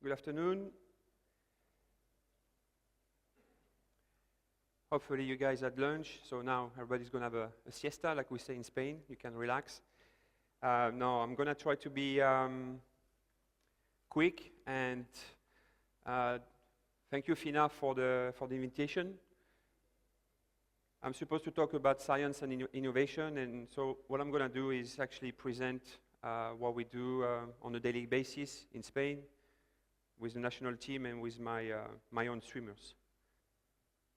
Good afternoon. Hopefully you guys had lunch, so now everybody's going to have a siesta, like we say in Spain. You can relax. Now I'm going to try to be quick, and thank you, FINA, for the invitation. I'm supposed to talk about science and innovation, and so what I'm going to do is actually present what we do on a daily basis in Spain with the national team and with my own swimmers.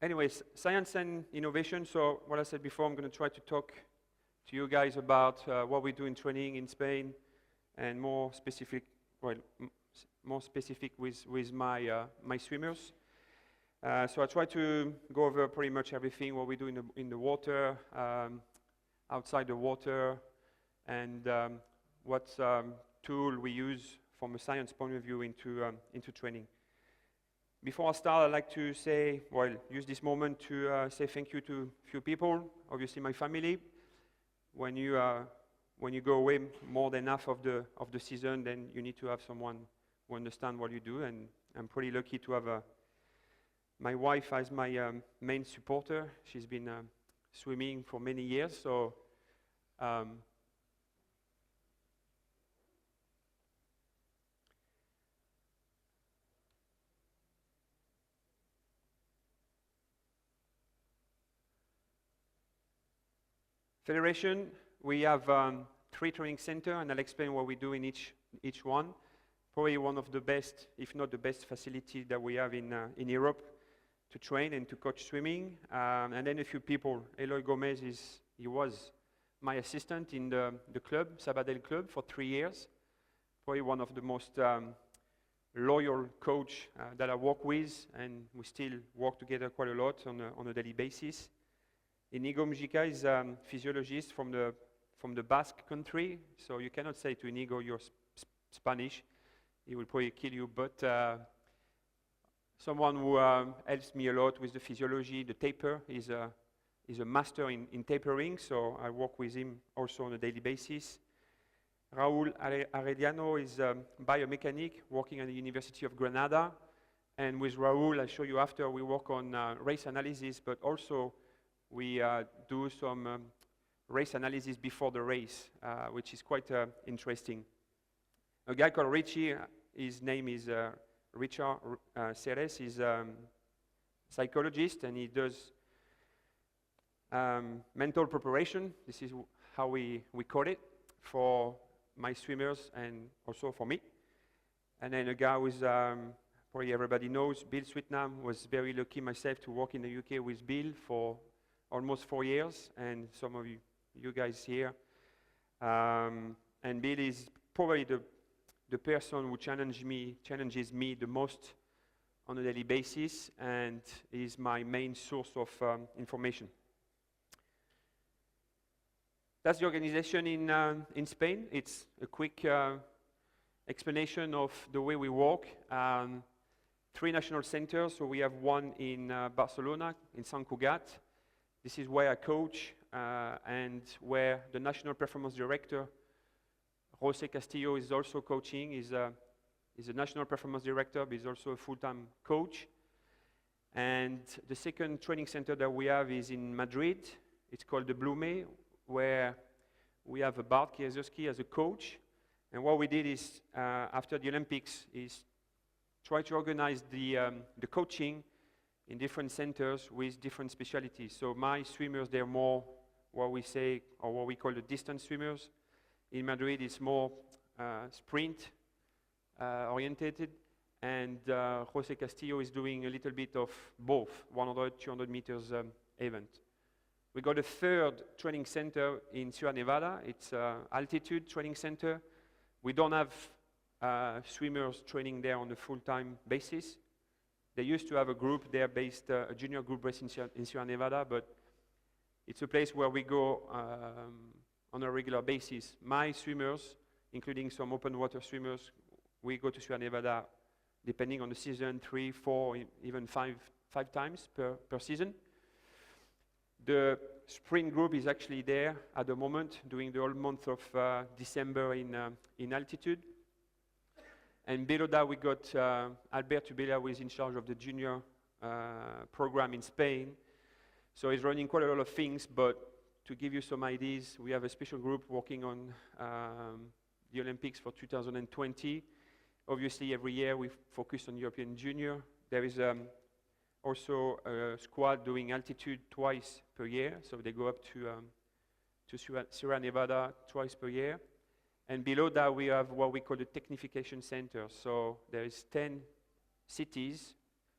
Anyways, science and innovation. So what I said before, I'm going to try to talk to you guys about what we do in training in Spain, and more specific with my swimmers. So I try to go over pretty much everything what we do in the water, outside the water, and what tool we use from a science point of view into training. Before I start, I'd like to use this moment to say thank you to a few people. Obviously, my family. When you go away more than half of the season, then you need to have someone who understands what you do. And I'm pretty lucky to have my wife as my main supporter. She's been swimming for many years, so. Federation, we have 3 training centers, and I'll explain what we do in each one. Probably one of the best, if not the best, facility that we have in Europe to train and to coach swimming. And then a few people. Eloy Gomez he was my assistant in the club, Sabadell Club, for 3 years. Probably one of the most loyal coach that I work with, and we still work together quite a lot on a daily basis. Inigo Mujica is a physiologist from the Basque country, so you cannot say to Inigo you're Spanish. He will probably kill you, but someone who helps me a lot with the physiology, the taper. He's a master in tapering, so I work with him also on a daily basis. Raúl Arellano is a biomechanic working at the University of Granada, and with Raúl, I'll show you after, we work on race analysis, but also we do some race analysis before the race, which is quite interesting. A guy called Richie, his name is Richard Ceres. He's a psychologist, and he does mental preparation. This is how we call it for my swimmers and also for me. And then a guy who's probably everybody knows, Bill Sweetnam. Was very lucky myself to work in the UK with Bill for almost 4 years, and some of you guys here. And Bill is probably the person who challenges me the most on a daily basis, and is my main source of information. That's the organization in Spain. It's a quick explanation of the way we work. 3 national centers, so we have one in Barcelona, in Sant Cugat. This is where I coach, and where the National Performance Director, José Castillo, is also coaching. He's a National Performance Director, but he's also a full-time coach. And the second training center that we have is in Madrid. It's called the Blume, where we have Bart Kierzewski as a coach. And what we did is, after the Olympics, is try to organize the coaching in different centers with different specialties. So my swimmers, they're more what we say, or what we call the distance swimmers. In Madrid, it's more sprint oriented, and José Castillo is doing a little bit of both, 100, 200 meters event. We got a 3rd training center in Sierra Nevada. It's altitude training center. We don't have swimmers training there on a full-time basis. They used to have a group there based, a junior group based in Sierra Nevada, but it's a place where we go on a regular basis. My swimmers, including some open water swimmers, we go to Sierra Nevada, depending on the season, 3, 4, even 5 times per season. The sprint group is actually there at the moment, during the whole month of December in altitude. And below that, we got Albert Tubela, who is in charge of the junior program in Spain. So he's running quite a lot of things, but to give you some ideas, we have a special group working on the Olympics for 2020. Obviously, every year we focus on European Junior. There is also a squad doing altitude twice per year, so they go up to Sierra Nevada twice per year. And below that, we have what we call the Technification Center. So there is 10 cities,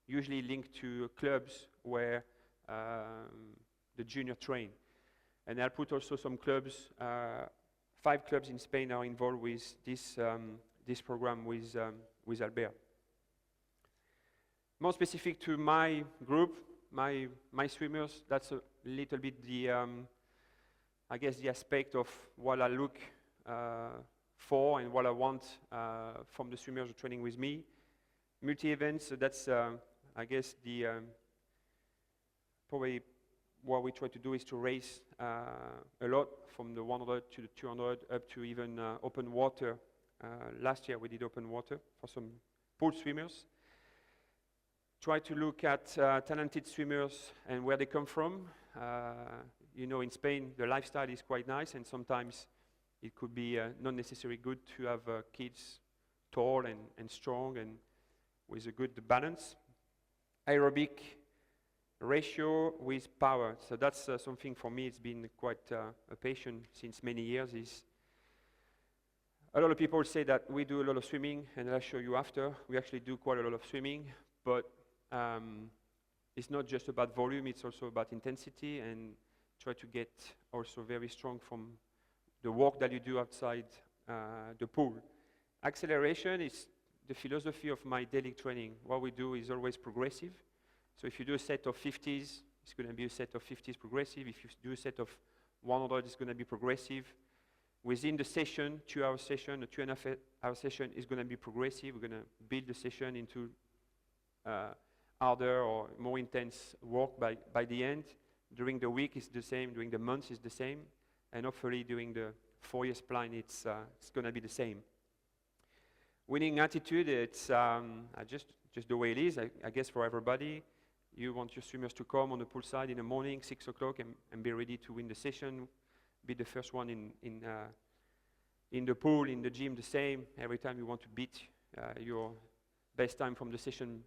usually linked to clubs where the junior train. And I'll put also some clubs, 5 clubs in Spain are involved with this program with Albert. More specific to my group, my swimmers, that's a little bit the, I guess, the aspect of what I look for and what I want from the swimmers who are training with me. Multi-events, so that's, I guess, the probably what we try to do is to race a lot from the 100 to the 200 up to even open water. Last year we did open water for some pool swimmers. Try to look at talented swimmers and where they come from. You know, in Spain the lifestyle is quite nice, and sometimes it could be not necessarily good to have kids tall and strong and with a good balance. Aerobic ratio with power. So that's something for me, it's been quite a passion since many years. Is a lot of people say that we do a lot of swimming, and I'll show you after. We actually do quite a lot of swimming, but it's not just about volume, it's also about intensity, and try to get also very strong from the work that you do outside the pool. Acceleration is the philosophy of my daily training. What we do is always progressive. So if you do a set of 50s, it's going to be a set of 50s progressive. If you do a set of 100, it's going to be progressive. Within the session, 2-hour session, a 2.5-hour session is going to be progressive. We're going to build the session into harder or more intense work by the end. During the week it's the same, during the month it's the same, and hopefully during the 4 years plan it's going to be the same. Winning attitude, it's just the way it is, I guess, for everybody. You want your swimmers to come on the poolside in the morning, 6 o'clock, and be ready to win the session, be the first one in the pool, in the gym, the same. Every time you want to beat your best time from the session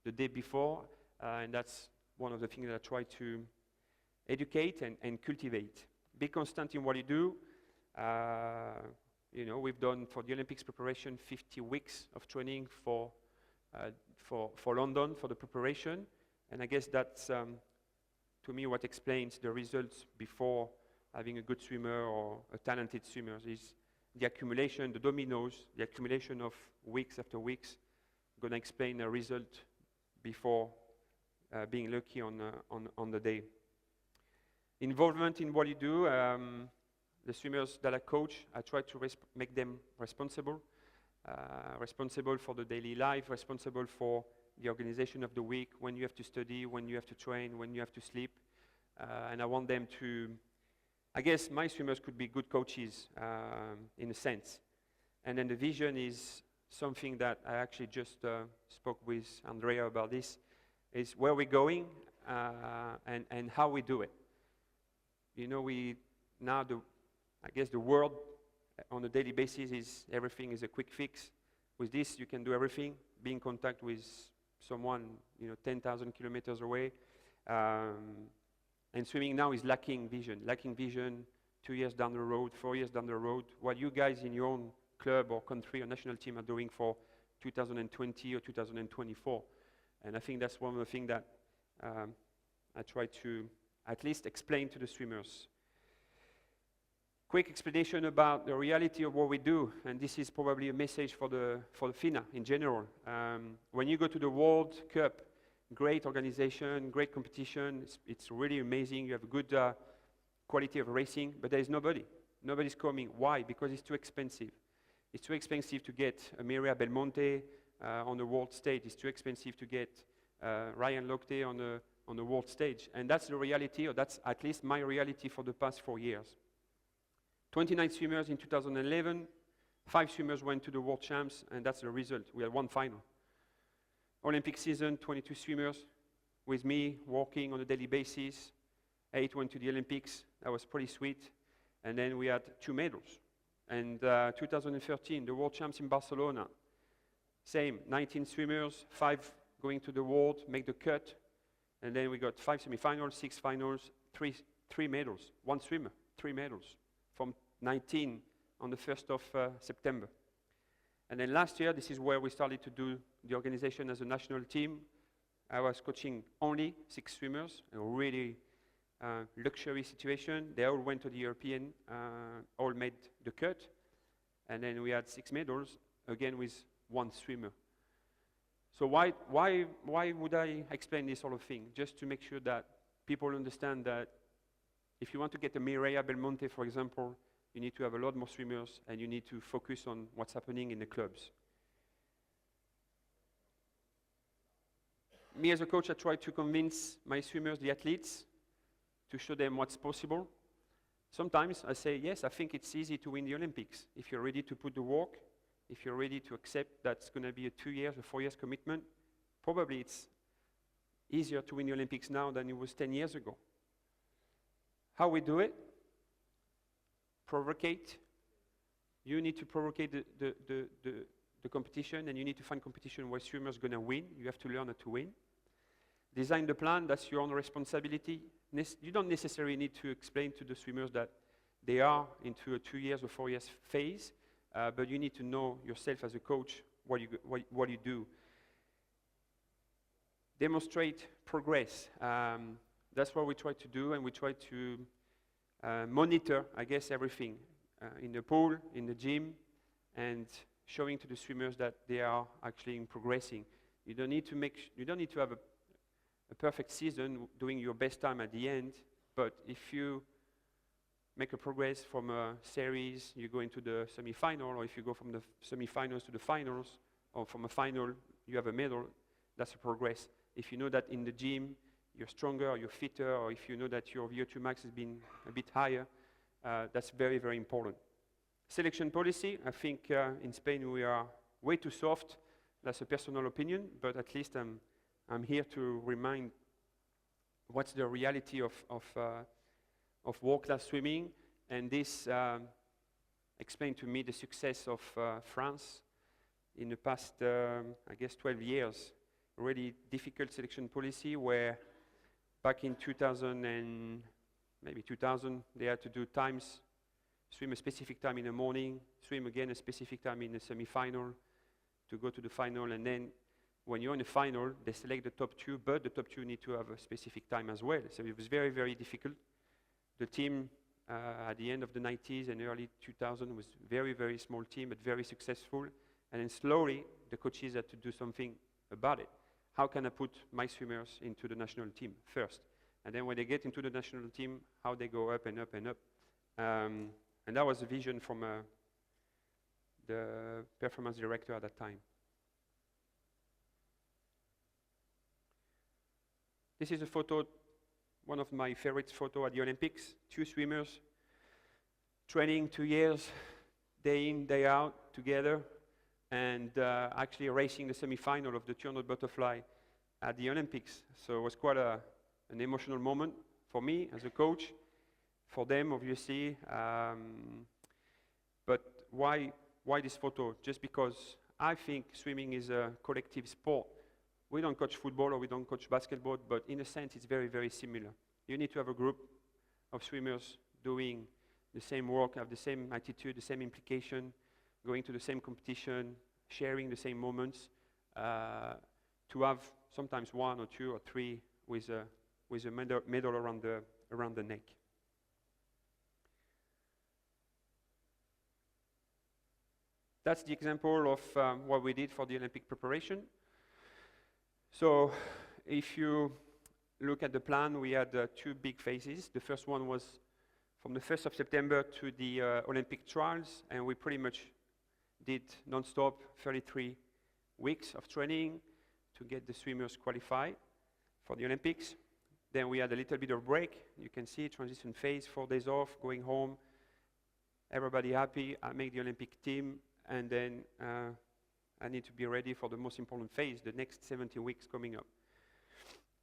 the day before, and that's one of the things that I try to educate and cultivate. Be constant in what you do. You know, we've done for the Olympics preparation 50 weeks of training for London for the preparation, and I guess that's to me what explains the results before having a good swimmer or a talented swimmer is the accumulation, the dominoes, the accumulation of weeks after weeks. Going to explain a result before being lucky on the day. Involvement in what you do. The swimmers that I coach, I try to make them responsible. Responsible for the daily life, responsible for the organization of the week, when you have to study, when you have to train, when you have to sleep. And I want them to, I guess my swimmers could be good coaches in a sense. And then the vision is something that I actually just spoke with Andrea about this, is where we're going and how we do it. You know, I guess the world on a daily basis is everything is a quick fix. With this, you can do everything. Be in contact with someone, 10,000 kilometers away. And swimming now is lacking vision. 2 years down the road, 4 years down the road. What you guys in your own club or country or national team are doing for 2020 or 2024. And I think that's one of the things that I try to at least explain to the swimmers. Quick explanation about the reality of what we do, and this is probably a message for the FINA in general. When you go to the World Cup, great organization, great competition, it's really amazing, you have a good quality of racing, but there is nobody. Nobody's coming. Why? Because it's too expensive. It's too expensive to get Mireia Belmonte on the world stage. It's too expensive to get Ryan Lochte on the world stage. And that's the reality, or that's at least my reality for the past 4 years. 29 swimmers in 2011, 5 swimmers went to the World Champs, and that's the result. We had one final. Olympic season, 22 swimmers with me working on a daily basis. 8 went to the Olympics. That was pretty sweet. And then we had 2 medals. And 2013, the World Champs in Barcelona. Same, 19 swimmers, 5 going to the World, make the cut. And then we got 5 semifinals, 6 finals, 3 medals. 1 swimmer, 3 medals from 19 on the 1st of September. And then last year, this is where we started to do the organization as a national team. I was coaching only 6 swimmers, a really luxury situation. They all went to the European, all made the cut. And then we had 6 medals, again with 1 swimmer. So why would I explain this sort of thing? Just to make sure that people understand that if you want to get a Mireia Belmonte, for example, you need to have a lot more swimmers and you need to focus on what's happening in the clubs. Me as a coach, I try to convince my swimmers, the athletes, to show them what's possible. Sometimes I say, yes, I think it's easy to win the Olympics. If you're ready to put the work, if you're ready to accept that's going to be a 2 years or 4 years commitment, probably it's easier to win the Olympics now than it was 10 years ago. How we do it? Provocate. You need to provocate the competition, and you need to find competition where swimmers are going to win. You have to learn how to win. Design the plan, that's your own responsibility. You don't necessarily need to explain to the swimmers that they are into a 2 years or 4 years phase, but you need to know yourself as a coach what you do. Demonstrate progress. That's what we try to do, and we try to monitor, I guess, everything in the pool, in the gym, and showing to the swimmers that they are actually progressing. You don't need to have a perfect season doing your best time at the end, but if you make a progress from a series, you go into the semi-final, or if you go from the semi-finals to the finals, or from a final, you have a medal, that's a progress. If you know that in the gym, you're stronger, or you're fitter, or if you know that your VO2 max has been a bit higher, that's very, very important. Selection policy, I think in Spain we are way too soft. That's a personal opinion, but at least I'm here to remind what's the reality of world-class swimming, and this explained to me the success of France in the past, I guess, 12 years. Really difficult selection policy where back in 2000 and maybe 2000, they had to do times, swim a specific time in the morning, swim again a specific time in the semi-final to go to the final, and then when you're in the final, they select the top 2, but the top 2 need to have a specific time as well. So it was very, very difficult. The team at the end of the 90s and early 2000 was very, very small team, but very successful. And then slowly, the coaches had to do something about it. How can I put my swimmers into the national team first? And then when they get into the national team, how they go up and up and up. And that was the vision from the performance director at that time. This is a photo, one of my favorite photos at the Olympics. 2 swimmers training 2 years, day in, day out, together, and actually racing the semi-final of the 200 butterfly at the Olympics. So it was quite an emotional moment for me as a coach, for them obviously. But why this photo? Just because I think swimming is a collective sport. We don't coach football or we don't coach basketball, but in a sense it's very, very similar. You need to have a group of swimmers doing the same work, have the same attitude, the same implication, going to the same competition, sharing the same moments, to have sometimes 1 or 2 or 3 with a medal around the neck. That's the example of what we did for the Olympic preparation. So if you look at the plan, we had 2 big phases. The first one was from the 1st of September to the Olympic trials, and we pretty much did non-stop 33 weeks of training to get the swimmers qualified for the Olympics. Then we had a little bit of break. You can see transition phase, 4 days off, going home. Everybody happy. I make the Olympic team. and then I need to be ready for the most important phase, the next 70 weeks coming up.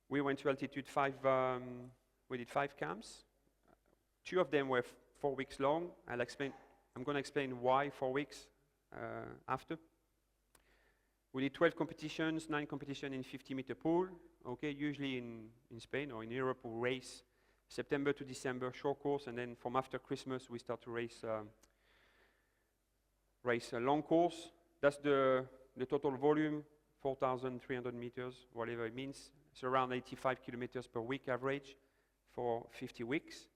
We went to altitude 5, we did 5 camps. 2 of them were 4 weeks long. I'm going to explain why 4 weeks after. We did 12 competitions, 9 competitions in 50-meter pool. Okay, usually in Spain or in Europe we race September to December, short course, and then from after Christmas we start to race a long course. That's the total volume, 4,300 meters, whatever it means. It's around 85 kilometers per week average for 50 weeks.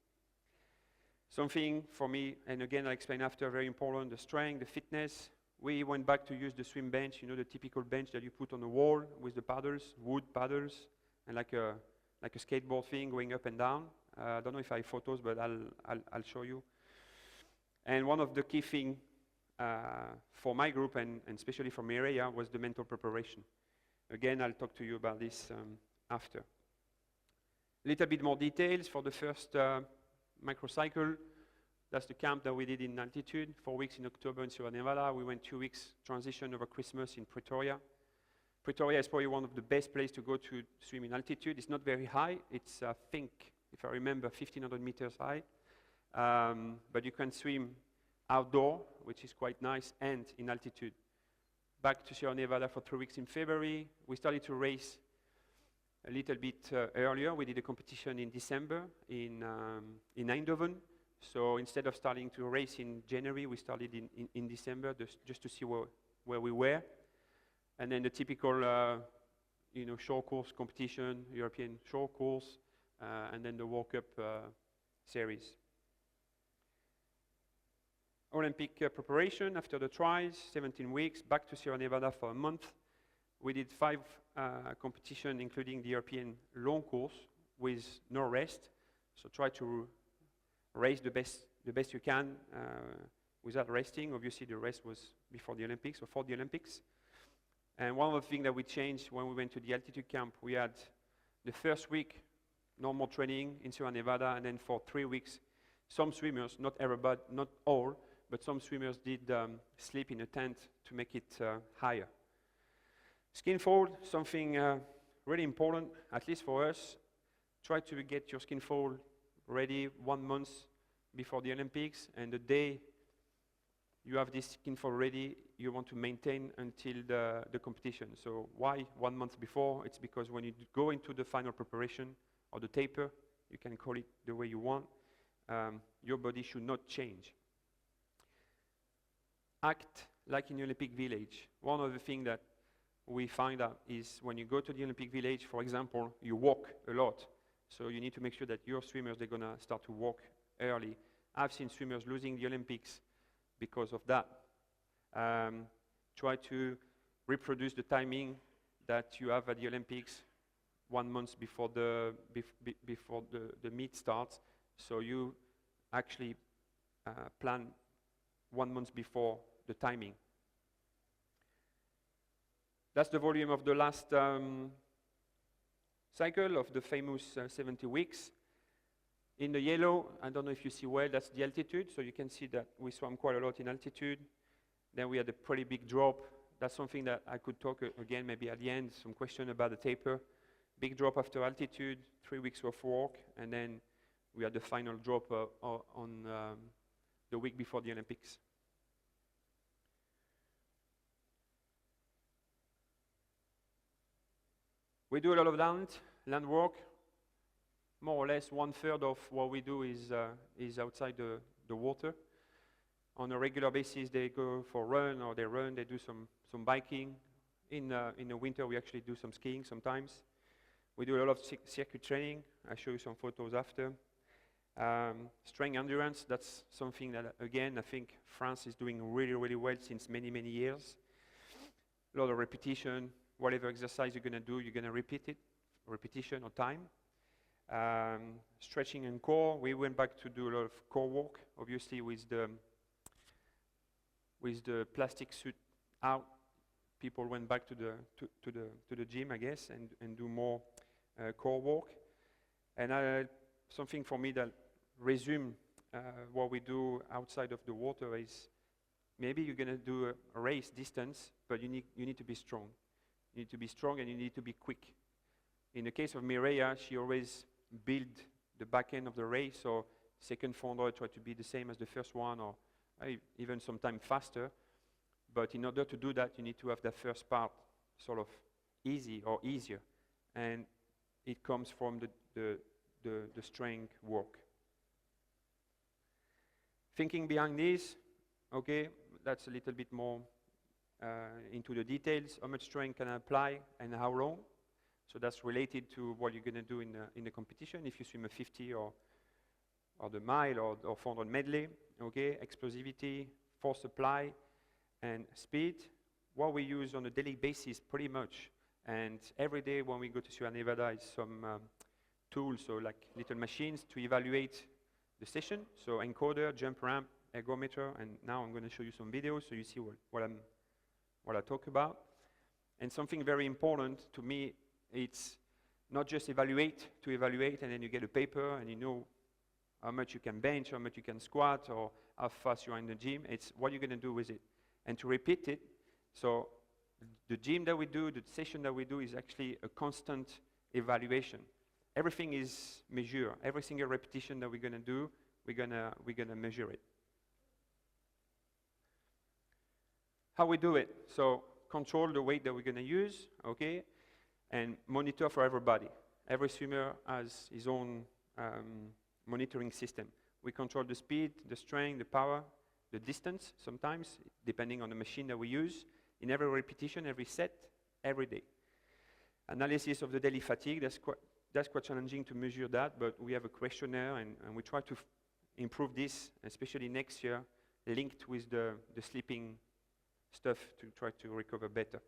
Something for me, and again I'll explain after, very important, the strength, the fitness. We went back to use the swim bench, you know, the typical bench that you put on the wall with the paddles, wood paddles, and like a skateboard thing going up and down. I don't know if I have photos, but I'll show you. And one of the key things for my group, and especially for my area, was the mental preparation. Again, I'll talk to you about this after. A little bit more details for the first microcycle. That's the camp that we did in altitude, 4 weeks in October in Sierra Nevada. We went 2 weeks transition over Christmas in Pretoria. Pretoria is probably one of the best places to go to swim in altitude. It's not very high. It's, I think, if I remember, 1,500 meters high. But you can swim outdoor, which is quite nice, and in altitude. Back to Sierra Nevada for 3 weeks in February. We started to race a little bit earlier. We did a competition in December in Eindhoven. So instead of starting to race in January, we started in December just to see where we were. And then the typical, short course competition, European short course, and then the World Cup series. Olympic preparation after the trials, 17 weeks, back to Sierra Nevada for a month. We did 5 competitions, including the European long course with no rest. So try to race the best you can without resting. Obviously, the rest was before the Olympics or for the Olympics. And one of the things that we changed when we went to the altitude camp, we had the first week normal training in Sierra Nevada, and then for 3 weeks, some swimmers, not everybody, not all, but some swimmers did sleep in a tent to make it higher. Skin fold, something really important, at least for us. Try to get your skin fold ready 1 month before the Olympics, and the day you have this skin fold ready, you want to maintain until the competition. So why 1 month before? It's because when you go into the final preparation or the taper, you can call it the way you want, your body should not change. Act like in the Olympic Village. One of the things that we find out is when you go to the Olympic Village, for example, you walk a lot. So you need to make sure that your swimmers, they're going to start to walk early. I've seen swimmers losing the Olympics because of that. Try to reproduce the timing that you have at the Olympics 1 month before the meet starts. So you actually plan 1 month before the timing. That's the volume of the last cycle of the famous 70 weeks. In the yellow, I don't know if you see well, that's the altitude. So you can see that we swam quite a lot in altitude. Then we had a pretty big drop. That's something that I could talk again maybe at the end, some question about the taper. Big drop after altitude, 3 weeks of work, and then we had the final drop on the week before the Olympics. We do a lot of land work. More or less 1/3 of what we do is outside the water. On a regular basis, they go for run, or they do some biking. In the winter, we actually do some skiing sometimes. We do a lot of circuit training. I'll show you some photos after. Strength endurance, that's something that, again, I think France is doing really, really well since many, many years. A lot of repetition. Whatever exercise you're going to do, you're going to repeat it, repetition or time. Stretching and core, we went back to do a lot of core work, obviously with the plastic suit out. People went back to the gym, I guess, and do more core work. And something for me that resume what we do outside of the water is maybe you're going to do a race distance, but you need to be strong. You need to be strong and you need to be quick. In the case of Mireia, she always built the back end of the race, so second 400 try to be the same as the first one, or even sometimes faster. But in order to do that, you need to have that first part sort of easy or easier. And it comes from the strength work. Thinking behind this, okay, that's a little bit more into the details. How much strength can I apply and how long? So that's related to what you're going to do in the competition. If you swim a 50 or the mile or 400 medley, okay, explosivity, force apply, and speed. What we use on a daily basis pretty much. And every day when we go to Sierra Nevada is some tools, so like little machines to evaluate the session. So encoder, jump ramp, ergometer, and now I'm going to show you some videos so you see what I talk about. And something very important to me, it's not just evaluate and then you get a paper and you know how much you can bench, how much you can squat, or how fast you are in the gym. It's what you're going to do with it. And to repeat it, so the gym that we do, the session that we do is actually a constant evaluation. Everything is measured. Every single repetition that we're going to do, we're going to measure it. How we do it? So control the weight that we're going to use, okay, and monitor for everybody. Every swimmer has his own monitoring system. We control the speed, the strength, the power, the distance sometimes, depending on the machine that we use, in every repetition, every set, every day. Analysis of the daily fatigue, that's quite challenging to measure that, but we have a questionnaire and we try to improve this, especially next year, linked with the sleeping stuff to try to recover better.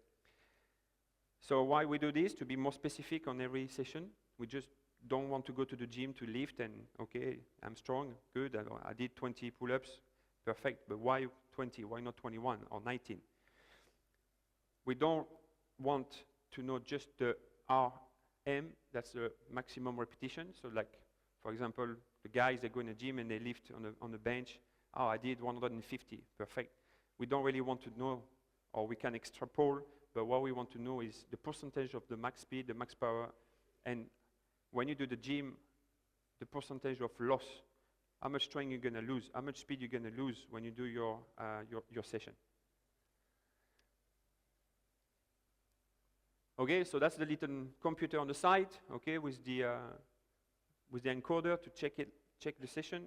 So why we do this? To be more specific on every session. We just don't want to go to the gym to lift and, okay, I'm strong, good, I did 20 pull-ups, perfect, but why 20? Why not 21 or 19? We don't want to know just the RM, that's the maximum repetition. So like, for example, the guys that go in the gym and they lift on the bench, oh, I did 150, perfect. We don't really want to know, or we can extrapolate, but what we want to know is the percentage of the max speed, the max power, and when you do the gym, the percentage of loss, how much strength you're going to lose, how much speed you're going to lose when you do your session. Okay, so that's the little computer on the side, okay, with the encoder to check the session.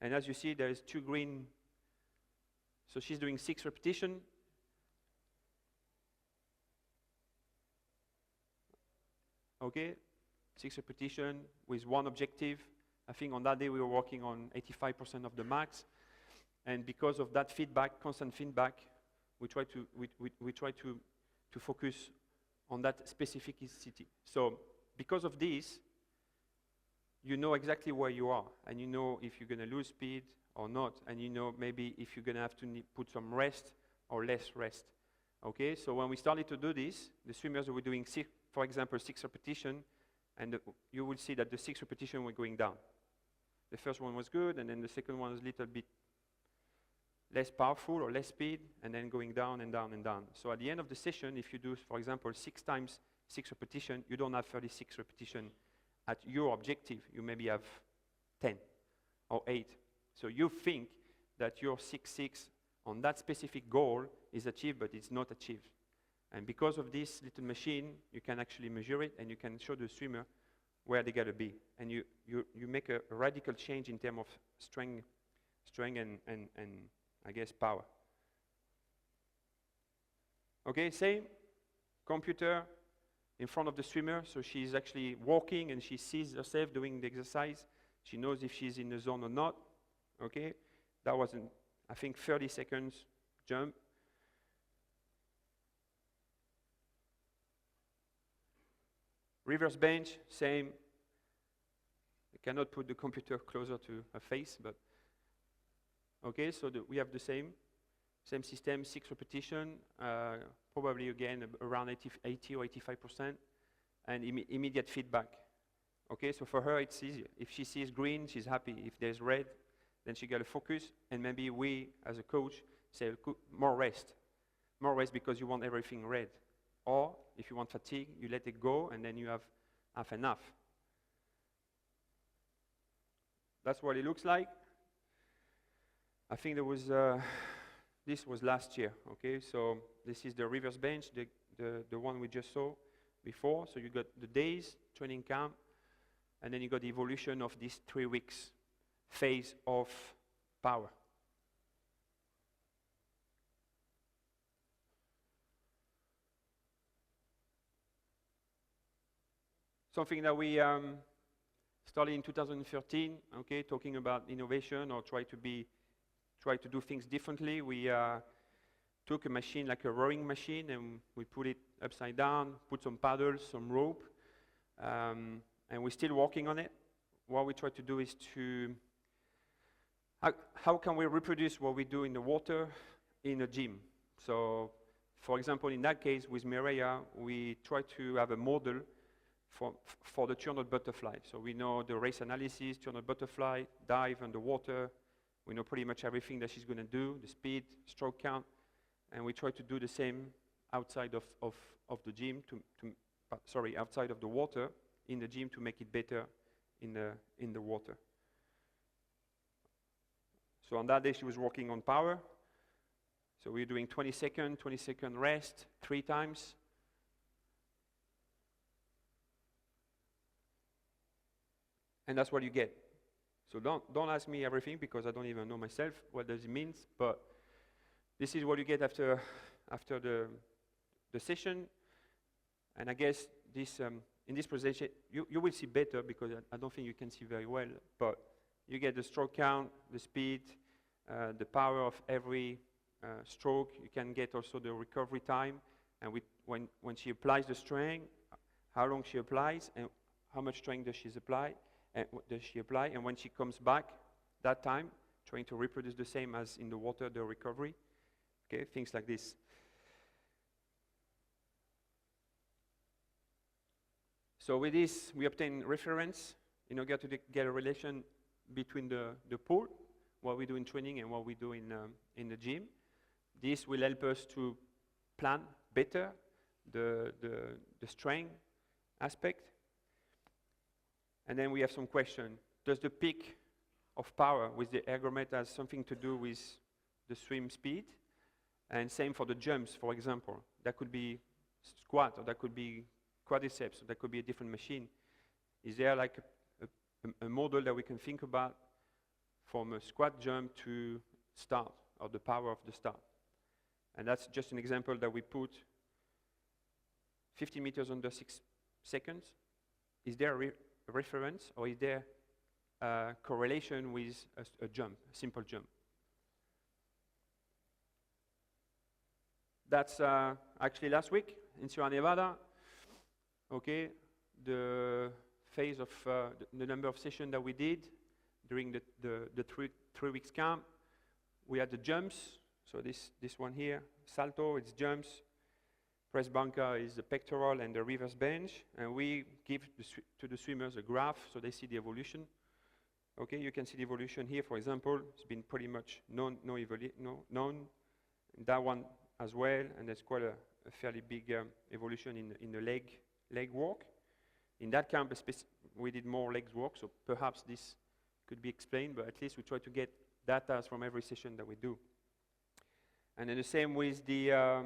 And as you see, there is 2 green. So she's doing 6 repetitions. Okay, 6 repetitions with 1 objective. I think on that day we were working on 85% of the max. And because of that feedback, constant feedback, we try to focus on that specificity. So because of this, you know exactly where you are, and you know if you're going to lose speed or not, and you know maybe if you're going to have to put some rest or less rest. Okay, so when we started to do this, the swimmers were doing, for example, 6 repetitions, and you will see that the 6 repetitions were going down. The first one was good, and then the second one was a little bit less powerful or less speed, and then going down and down and down. So at the end of the session, if you do, for example, 6 times 6 repetitions, you don't have 36 repetitions at your objective. You maybe have 10 or 8. So you think that your 6-6 on that specific goal is achieved, but it's not achieved. And because of this little machine, you can actually measure it, and you can show the swimmer where they got to be. And you make a radical change in terms of strength and I guess power. Okay, same computer in front of the swimmer, so she's actually walking and she sees herself doing the exercise. She knows if she's in the zone or not. Okay, that was I think 30 seconds jump. Reverse bench, same. I cannot put the computer closer to her face, but okay, so we have the same system, 6 repetitions, probably again around 80 or 85%, and immediate feedback. Okay, so for her it's easy. If she sees green, she's happy. If there's red, then she got to focus, and maybe we, as a coach, say more rest. More rest because you want everything red. Or if you want fatigue, you let it go and then you have half enough. That's what it looks like. I think there was, this was last year, okay? So this is the reverse bench, the one we just saw before. So you got the days, training camp, and then you got the evolution of this 3 weeks phase of power. Something that we started in 2013, okay, talking about innovation or try to do things differently. We took a machine like a rowing machine and we put it upside down, put some paddles, some rope, and we're still working on it. What we try to do is to, how can we reproduce what we do in the water in a gym? So, for example, in that case with Mireia, we try to have a model for the 200 butterfly. So we know the race analysis, 200 butterfly, dive underwater. We know pretty much everything that she's going to do, the speed, stroke count, and we try to do the same outside of the gym, outside of the water, in the gym to make it better in the water. So on that day she was working on power. So we're doing 20 second rest, 3 times. And that's what you get. So don't ask me everything because I don't even know myself what does it mean, but this is what you get after the session. And I guess this in this presentation you will see better because I don't think you can see very well, but you get the stroke count, the speed, the power of every stroke. You can get also the recovery time, and when she applies the strength, how long she applies and how much strength does she apply. And when she comes back, that time, trying to reproduce the same as in the water, the recovery. Okay, things like this. So with this, we obtain reference in order to get a relation between the pool, what we do in training and what we do in the gym. This will help us to plan better the strength aspect. And then we have some question. Does the peak of power with the ergometer has something to do with the swim speed? And same for the jumps, for example. That could be squat, or that could be quadriceps, or that could be a different machine. Is there like a model that we can think about from a squat jump to start, or the power of the start? And that's just an example that we put 50 meters under 6 seconds. Is there a reference, or is there a correlation with a jump, a simple jump? That's actually last week in Sierra Nevada. Okay, the phase of the number of sessions that we did during the 3 weeks camp. We had the jumps. So this one here, salto, it's jumps. Press banca is the pectoral and the reverse bench, and we give to the swimmers a graph so they see the evolution. Okay, you can see the evolution here, for example. It's been pretty much known. That one as well, and there's quite a fairly big evolution in the leg work. In that camp, we did more legs work, so perhaps this could be explained, but at least we try to get data from every session that we do. And then the same with the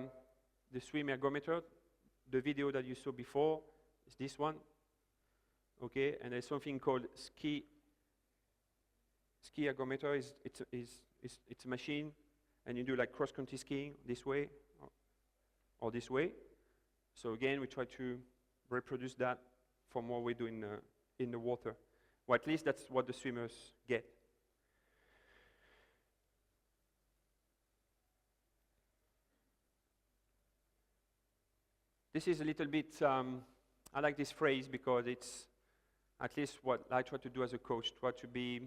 swim ergometer. The video that you saw before is this one. Okay, and there's something called ski ergometer. It's a machine, and you do like cross-country skiing this way or this way. So again, we try to reproduce that from what we do in the water. Or at least that's what the swimmers get. This is a little bit, I like this phrase because it's at least what I try to do as a coach, try to be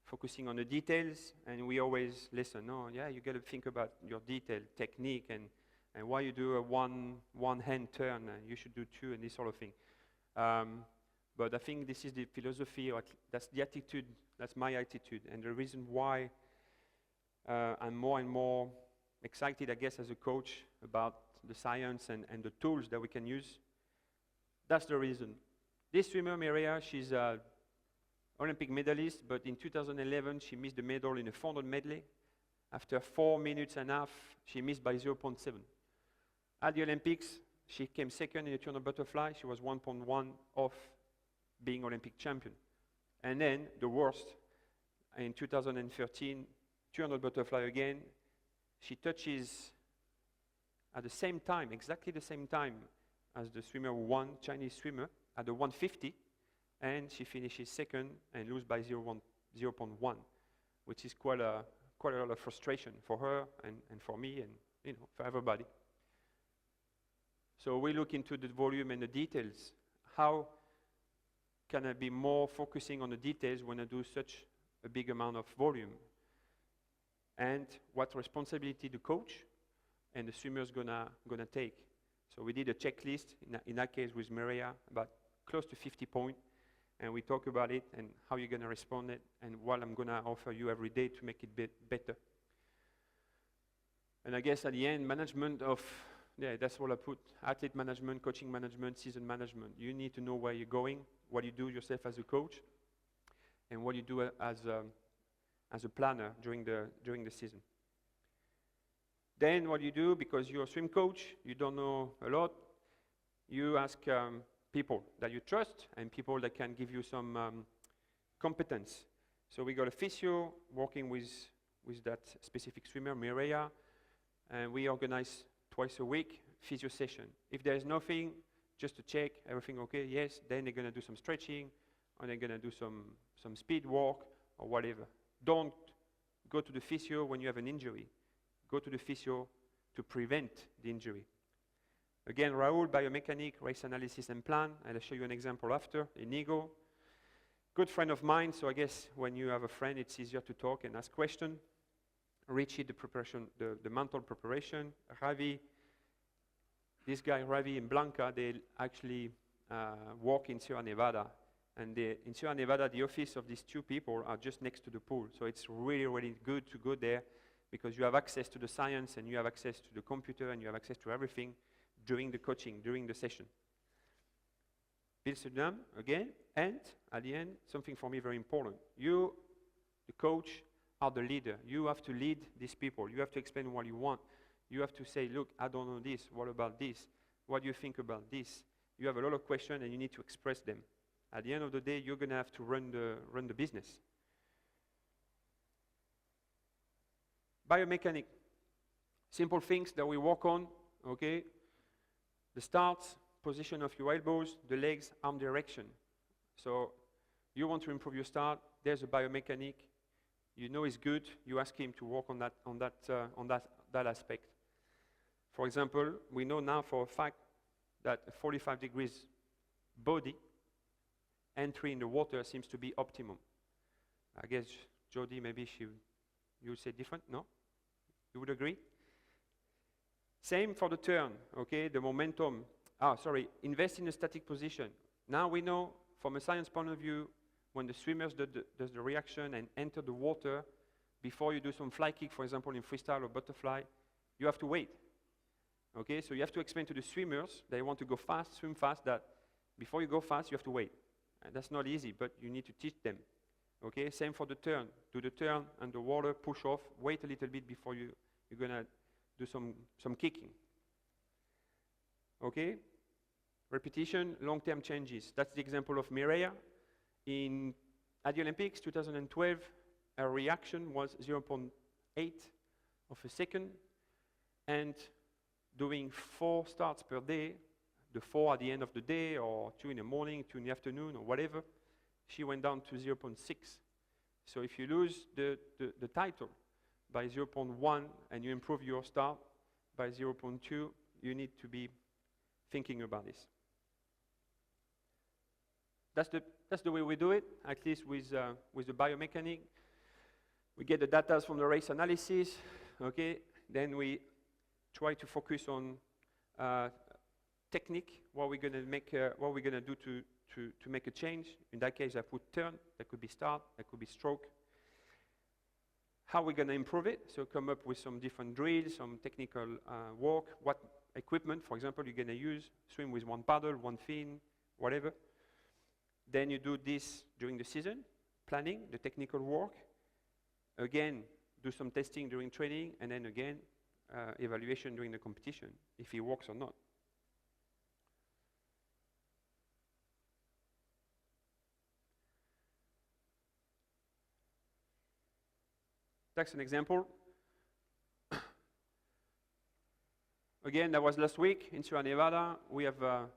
focusing on the details, and we always listen. Oh, yeah, you got to think about your detail, technique, and why you do a one hand turn, and you should do 2, and this sort of thing. But I think this is the philosophy, or that's the attitude, that's my attitude, and the reason why I'm more and more excited, I guess, as a coach about the science and the tools that we can use. That's the reason. This swimmer, Mireia, she's an Olympic medalist, but in 2011, she missed the medal in a 400 medley. After 4 minutes and a half, she missed by 0.7. At the Olympics, she came second in the 200 butterfly. She was 1.1 off being Olympic champion. And then, the worst, in 2013, 200 butterfly again, she touches at the same time, exactly the same time as the swimmer who won, Chinese swimmer, at the 150, and she finishes second and loses by 0.1, which is quite a lot of frustration for her and for me and for everybody. So we look into the volume and the details. How can I be more focusing on the details when I do such a big amount of volume? And what responsibility the coach and the swimmer is gonna take. So we did a checklist in that case with Mireia, about close to 50 points, and we talk about it and how you're gonna respond it and what I'm gonna offer you every day to make it better. And I guess at the end, management of, that's what I put, athlete management, coaching management, season management. You need to know where you're going, what you do yourself as a coach, and what you do as a planner during the season. Then what you do, because you're a swim coach, you don't know a lot, you ask people that you trust and people that can give you some competence. So we got a physio working with that specific swimmer, Mireia, and we organize twice a week physio session. If there's nothing, just to check, everything okay, yes, then they're gonna do some stretching, or they're gonna do some speed walk, or whatever. Don't go to the physio when you have an injury. Go to the physio to prevent the injury. Again, Raoul, biomechanic, race analysis and plan, and I'll show you an example after. Inigo, good friend of mine, so I guess when you have a friend, it's easier to talk and ask questions. Richie, the preparation, the mental preparation. Ravi, this guy, Ravi and Blanca, they actually work in Sierra Nevada. And in Sierra Nevada, the office of these two people are just next to the pool. So it's really, really good to go there because you have access to the science and you have access to the computer and you have access to everything during the coaching, during the session. Bill Sudam, again, and at the end, something for me very important. You, the coach, are the leader. You have to lead these people. You have to explain what you want. You have to say, look, I don't know this. What about this? What do you think about this? You have a lot of questions and you need to express them. At the end of the day, you're going to have to run the business. Biomechanic. Simple things that we work on, okay? The start, position of your elbows, the legs, arm direction. So you want to improve your start, there's a biomechanic. You know it's good, you ask him to work on that aspect. For example, we know now for a fact that a 45 degrees body entry in the water seems to be optimum. I guess Jody, maybe you would say different, no? You would agree? Same for the turn, okay? The momentum. Invest in a static position. Now we know from a science point of view, when the swimmers does the reaction and enter the water, before you do some fly kick, for example, in freestyle or butterfly, you have to wait. Okay, so you have to explain to the swimmers, they want to go fast, swim fast, that before you go fast, you have to wait. And that's not easy, but you need to teach them. Okay, same for the turn. Do the turn underwater, push off, wait a little bit before you're gonna do some kicking. Okay, repetition, long-term changes. That's the example of Mireia. At the Olympics 2012, her reaction was 0.8 of a second, and doing 4 starts per day, the 4 at the end of the day, or 2 in the morning, 2 in the afternoon, or whatever, she went down to 0.6. So if you lose the title by 0.1 and you improve your start by 0.2, you need to be thinking about this. That's the way we do it, at least with the biomechanic. We get the data from the race analysis, okay? Then we try to focus on technique, what we're gonna do to make a change. In that case, I put turn, that could be start, that could be stroke. how we're going to improve it. So come up with some different drills, some technical work, what equipment, for example, you're going to use, swim with one paddle, one fin, whatever. Then you do this during the season, planning, the technical work. Again, do some testing during training, and then again, evaluation during the competition, if it works or not. That's an example. Again, that was last week in Sierra Nevada. We are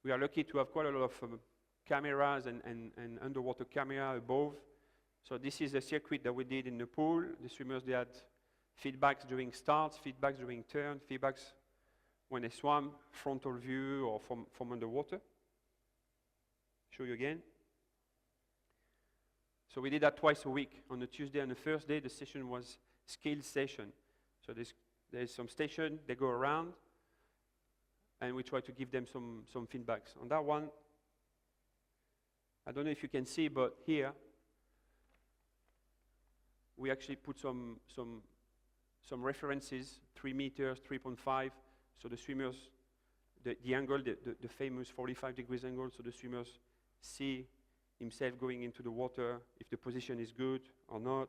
lucky to have quite a lot of cameras and underwater camera above. So this is a circuit that we did in the pool. The swimmers, they had feedbacks during starts, feedbacks during turn, feedbacks when they swam, frontal view or from underwater. Show you again. So we did that twice a week. On the Tuesday and the Thursday, the session was skill session. So there's some station, they go around, and we try to give them some feedbacks. On that one, I don't know if you can see, but here, we actually put some references, 3 meters, 3.5, so the swimmers, the angle, the famous 45 degrees angle, so the swimmers see himself going into the water, if the position is good or not.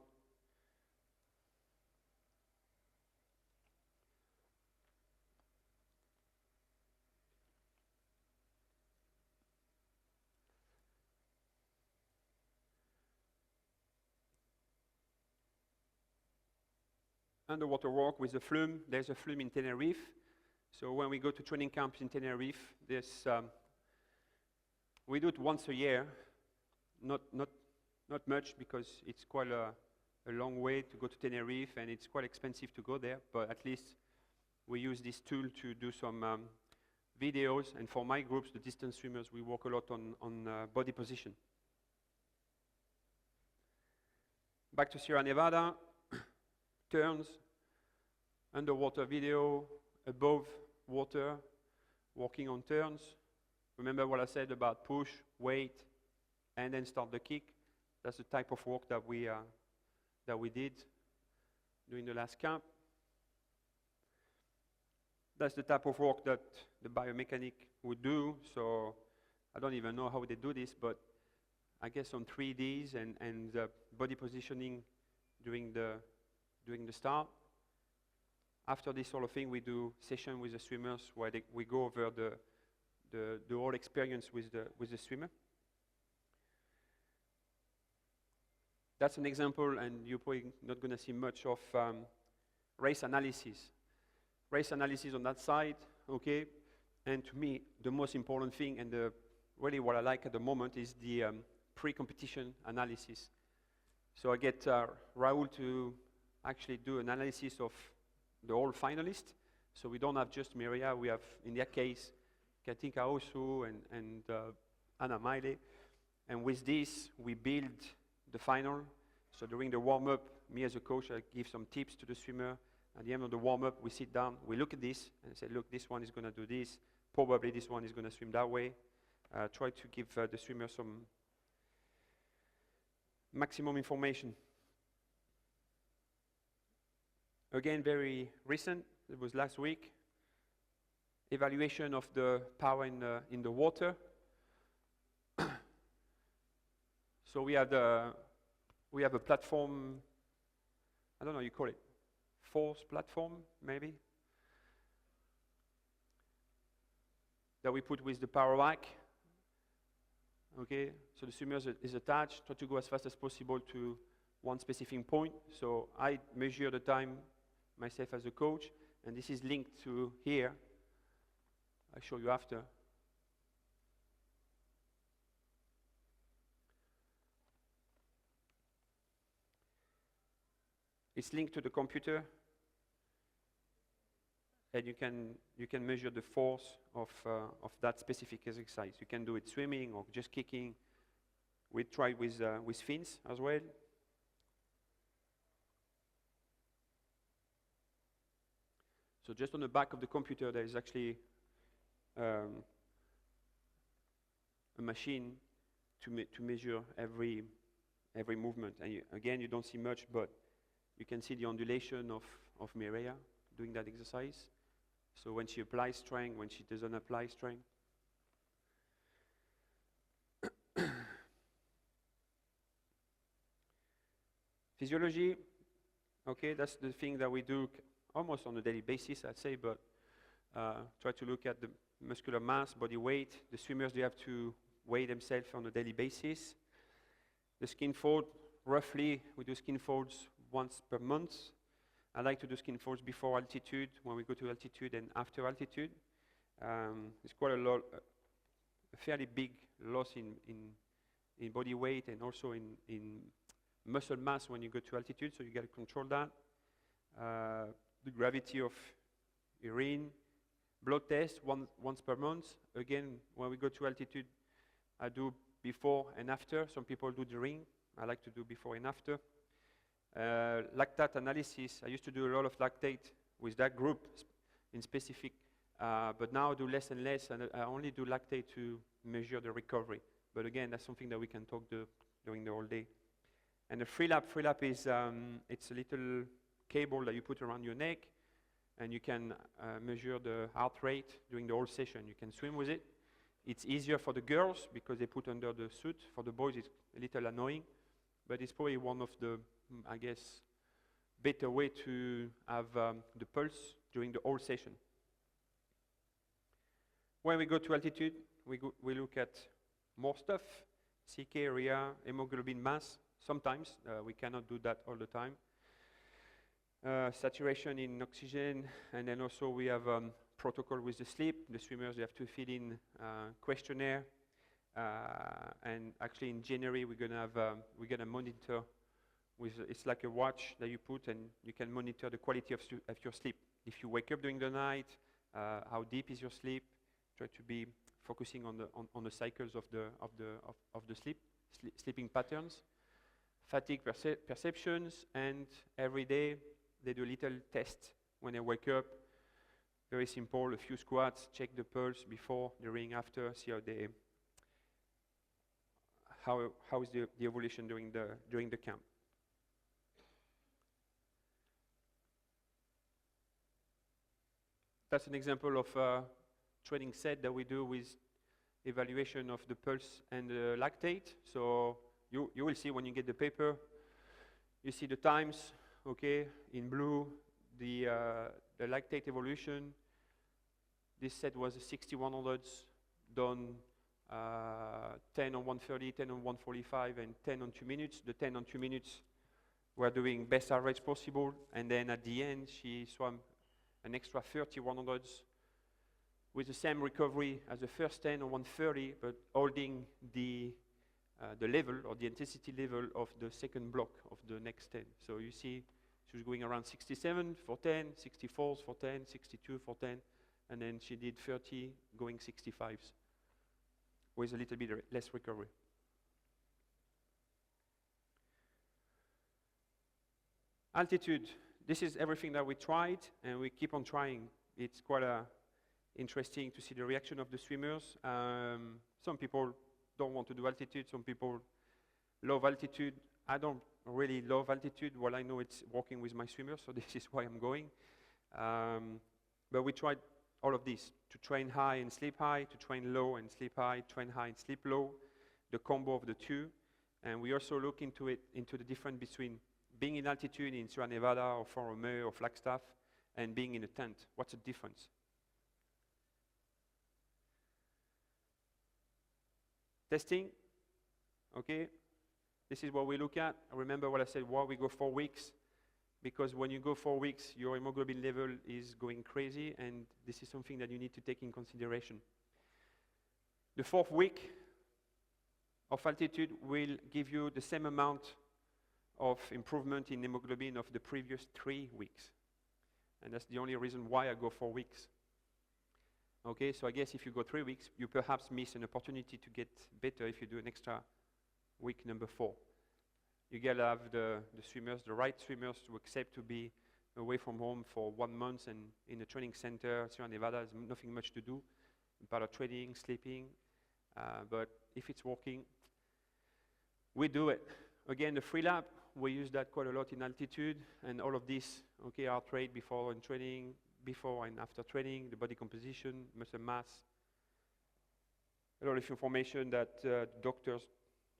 Underwater walk with a flume. There's a flume in Tenerife. So when we go to training camps in Tenerife, we do it once a year. Not much, because it's quite a long way to go to Tenerife, and it's quite expensive to go there, but at least we use this tool to do some videos, and for my groups, the distance swimmers, we work a lot on body position. Back to Sierra Nevada, turns, underwater video, above water, working on turns. Remember what I said about push, wait, and then start the kick. That's the type of work that we did during the last camp. That's the type of work that the biomechanic would do. So I don't even know how they do this, but I guess on 3Ds and body positioning during the start. After this sort of thing, we do session with the swimmers where we go over the whole experience with the swimmer. That's an example, and you're probably not going to see much of race analysis. Race analysis on that side, okay? And to me, the most important thing, and really what I like at the moment, is the pre-competition analysis. So I get Raul to actually do an analysis of the whole finalists. So we don't have just Mireia, we have, in that case, Katinka Osu and Anna Maile. And with this, we build the final. So during the warm-up, me as a coach, I give some tips to the swimmer. At the end of the warm-up, we sit down, we look at this, and say, look, this one is going to do this. Probably this one is going to swim that way. Try to give the swimmer some maximum information. Again, very recent, it was last week. Evaluation of the power in the water. So we have a platform, I don't know, you call it force platform, maybe, that we put with the power rack. Okay, so the swimmer is attached, try to go as fast as possible to one specific point. So I measure the time myself as a coach, and this is linked to here. I'll show you after. It's linked to the computer, and you can measure the force of that specific exercise. You can do it swimming or just kicking. We try with fins as well. So just on the back of the computer, there is actually a machine to measure every movement. And again, you don't see much, but You can see the undulation of Mireia doing that exercise. So when she applies strength, when she doesn't apply strength. Physiology, okay, that's the thing that we do almost on a daily basis, I'd say, but try to look at the muscular mass, body weight. The swimmers, they have to weigh themselves on a daily basis. The skin fold, roughly, we do skin folds once per month. I like to do skin folds before altitude, when we go to altitude, and after altitude. It's quite a fairly big loss in body weight and also in muscle mass when you go to altitude, so you got to control that. The gravity of urine, blood test once per month. Again, when we go to altitude, I do before and after. Some people do during. I like to do before and after. Lactate analysis. I used to do a lot of lactate with that group in specific, but now I do less and less, and I only do lactate to measure the recovery. But again, that's something that we can talk during the whole day. And the free lap is it's a little cable that you put around your neck, and you can measure the heart rate during the whole session. You can swim with it. It's easier for the girls because they put under the suit. For the boys, it's a little annoying, but it's probably one of the, I guess, better way to have the pulse during the whole session. When we go to altitude, we look at more stuff, CK area, hemoglobin mass. Sometimes, we cannot do that all the time. Saturation in oxygen, and then also we have protocol with the sleep. The swimmers, they have to fill in questionnaire, and actually in January we're gonna monitor with, it's like a watch that you put, and you can monitor the quality of your sleep. If you wake up during the night, how deep is your sleep? Try to be focusing on the cycles of the sleeping patterns. Fatigue perceptions, and every day they do a little test when they wake up. Very simple, a few squats, check the pulse before, during, after, see how is the evolution during the camp. That's an example of a training set that we do with evaluation of the pulse and the lactate. So you will see when you get the paper, you see the times, okay, in blue, the lactate evolution. This set was 6100s, done 10 on 130, 10 on 145, and 10 on 2 minutes. The 10 on 2 minutes were doing best average possible, and then at the end, she swam an extra 30 100s with the same recovery as the first 10 on 130, but holding the level or the intensity level of the second block of the next 10. So you see she was going around 67 for 10, 64s for 10, 62 for 10, and then she did 30 going 65s with a little bit less recovery. Altitude. This is everything that we tried, and we keep on trying. It's quite interesting to see the reaction of the swimmers. Some people don't want to do altitude. Some people love altitude. I don't really love altitude. Well, I know it's working with my swimmers, so this is why I'm going. But we tried all of this, to train high and sleep high, to train low and sleep high, train high and sleep low, the combo of the two. And we also look into the difference between being in altitude in Sierra Nevada or Fort Romeu or Flagstaff and being in a tent. What's the difference? Testing, okay, this is what we look at. Remember what I said, why we go 4 weeks, because when you go 4 weeks, your hemoglobin level is going crazy, and this is something that you need to take in consideration. The 4th week of altitude will give you the same amount of improvement in hemoglobin of the previous 3 weeks. And that's the only reason why I go 4 weeks. Okay, so I guess if you go 3 weeks, you perhaps miss an opportunity to get better if you do an extra week number 4. You gotta have the swimmers, the right swimmers, to accept to be away from home for 1 month and in a training center. Sierra Nevada has nothing much to do, part of training, sleeping, but if it's working, we do it. Again, the free lap, we use that quite a lot in altitude, and all of this, okay, heart rate before and training, before and after training, the body composition, muscle mass, a lot of information that the doctors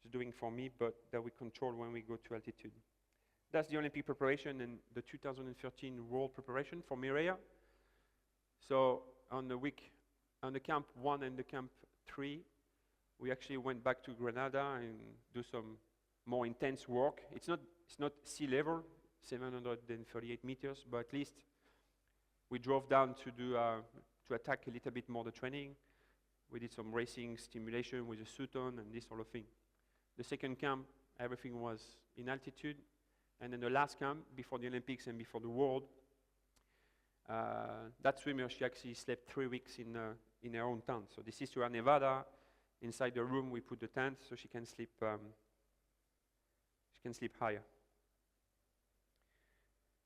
is doing for me, but that we control when we go to altitude. That's the Olympic preparation and the 2013 World preparation for Mireia. So on the camp 1 and the camp 3, we actually went back to Granada and do some more intense work. It's not sea level, 738 meters, but at least we drove down to attack a little bit more the training. We did some racing stimulation with a suit on and this sort of thing. The second camp, everything was in altitude. And then the last camp, before the Olympics and before the World, that swimmer, she actually slept 3 weeks in her own tent. So this is Sierra Nevada. Inside the room, we put the tent so she can sleep higher.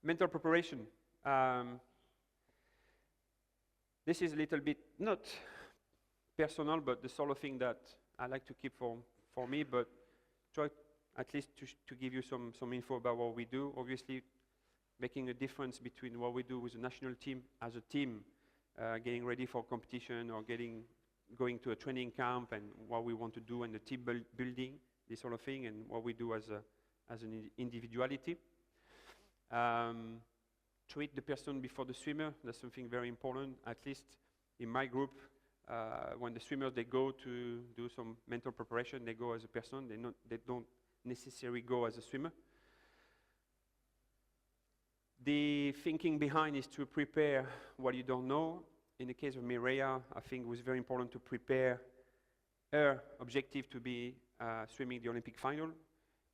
Mental preparation. This is a little bit, not personal, but the sort of thing that I like to keep for me, but try at least to give you some info about what we do. Obviously, making a difference between what we do with the national team as a team, getting ready for competition or going to a training camp, and what we want to do, and the team building, this sort of thing, and what we do as an individuality. Treat the person before the swimmer. That's something very important. At least in my group, when the swimmers, they go to do some mental preparation, they go as a person. They don't necessarily go as a swimmer. The thinking behind is to prepare what you don't know. In the case of Mireia, I think it was very important to prepare her objective to be swimming the Olympic final.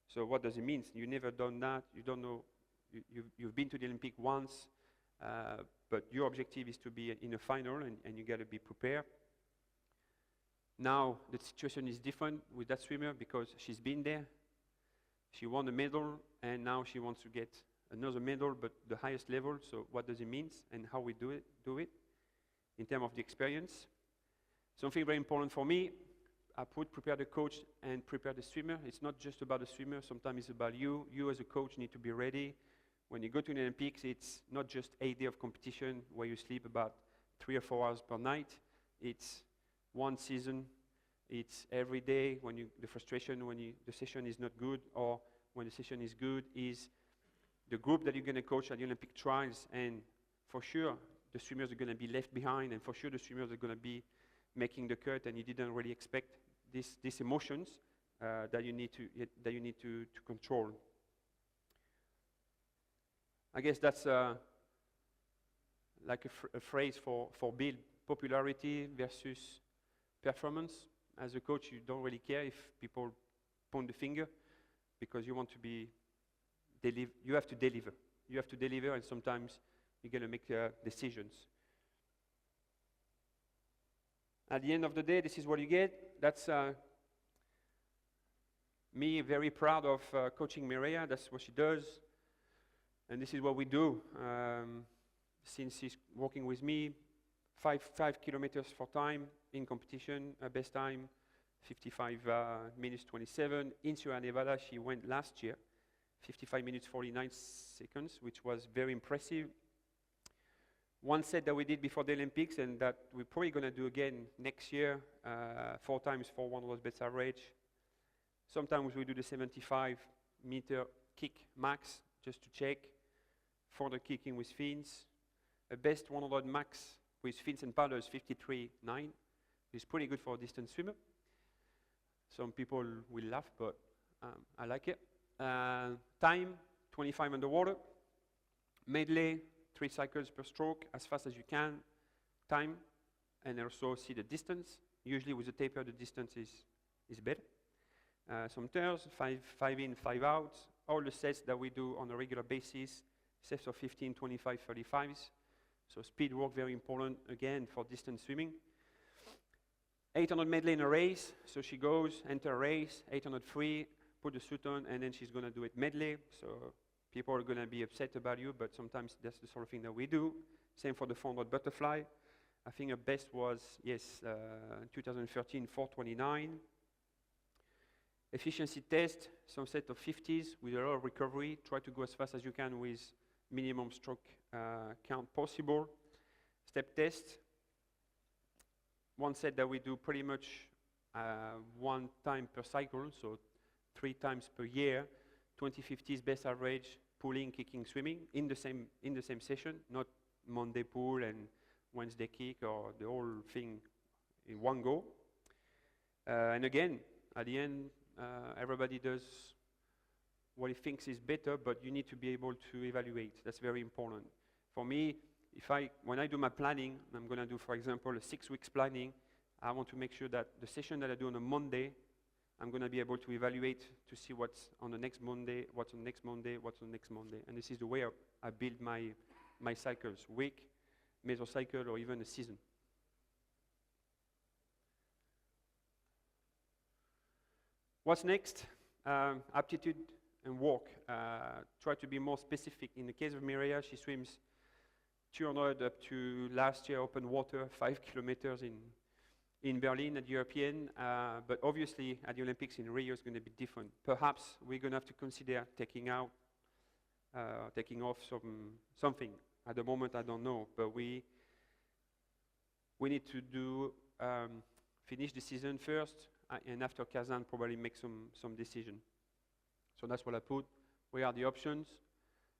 So what does it mean? You've never done that. You don't know. You've been to the Olympic once, but your objective is to be in a final, and you got to be prepared. Now the situation is different with that swimmer because she's been there. She won a medal, and now she wants to get another medal, but the highest level. So what does it mean, and how we do it in terms of the experience? Something very important for me, I prepare the coach and prepare the swimmer. It's not just about the swimmer. Sometimes it's about you. You as a coach need to be ready. When you go to the Olympics, it's not just 8 days of competition where you sleep about 3 or 4 hours per night. It's one season. It's every day when the frustration when the session is not good, or when the session is good, is the group that you're going to coach at the Olympic trials. And for sure, the swimmers are going to be left behind, and for sure the swimmers are going to be making the cut, and you didn't really expect these emotions that you need to control. I guess that's like a phrase for build popularity versus performance. As a coach, you don't really care if people point the finger, because you want to be you have to deliver. You have to deliver, and sometimes you're going to make decisions. At the end of the day, this is what you get. That's me very proud of coaching Mireia. That's what she does. And this is what we do. Since she's working with me, 5 kilometers for time in competition, best time, 55 minutes 27. In Sierra Nevada, she went last year, 55 minutes 49 seconds, which was very impressive. One set that we did before the Olympics, and that we're probably going to do again next year, 4 times 400 best average. Sometimes we do the 75-meter kick max, just to check. For the kicking with fins. A best 100 max with fins and paddles, 53.9. It's pretty good for a distance swimmer. Some people will laugh, but I like it. Time, 25 underwater. Medley, 3 cycles per stroke, as fast as you can. Time, and also see the distance. Usually with the taper, the distance is better. Some turns, 5 in, 5 out. All the sets that we do on a regular basis, sets of 15, 25, 35s. So speed work, very important, again, for distance swimming. 800 medley in a race. So she goes, enter a race, 800 free, put the suit on, and then she's going to do it medley. So people are going to be upset about you, but sometimes that's the sort of thing that we do. Same for the 400 butterfly. I think her best was, in 2013, 429. Efficiency test, some set of 50s with a lot of recovery. Try to go as fast as you can with minimum stroke count possible. Step test, one set that we do pretty much one time per cycle, so 3 times per year. 20-50s best average, pulling, kicking, swimming in the same session, not Monday pull and Wednesday kick or the whole thing in one go. And again, at the end, everybody does what he thinks is better, but you need to be able to evaluate. That's very important. For me, when I do my planning, I'm going to do, for example, a 6 weeks planning, I want to make sure that the session that I do on a Monday, I'm going to be able to evaluate to see what's on the next Monday, what's on the next Monday, what's on the next Monday. And this is the way I build my cycles, week, mesocycle, or even a season. What's next? Aptitude and walk. Try to be more specific. In the case of Mireia, she swims 200 up to last year open water, 5 kilometers in Berlin at the European, but obviously at the Olympics in Rio is going to be different. Perhaps we're going to have to consider taking off something. At the moment, I don't know, but we need to do finish the season first, and after Kazan probably make some decision. So that's what I put. Where are the options?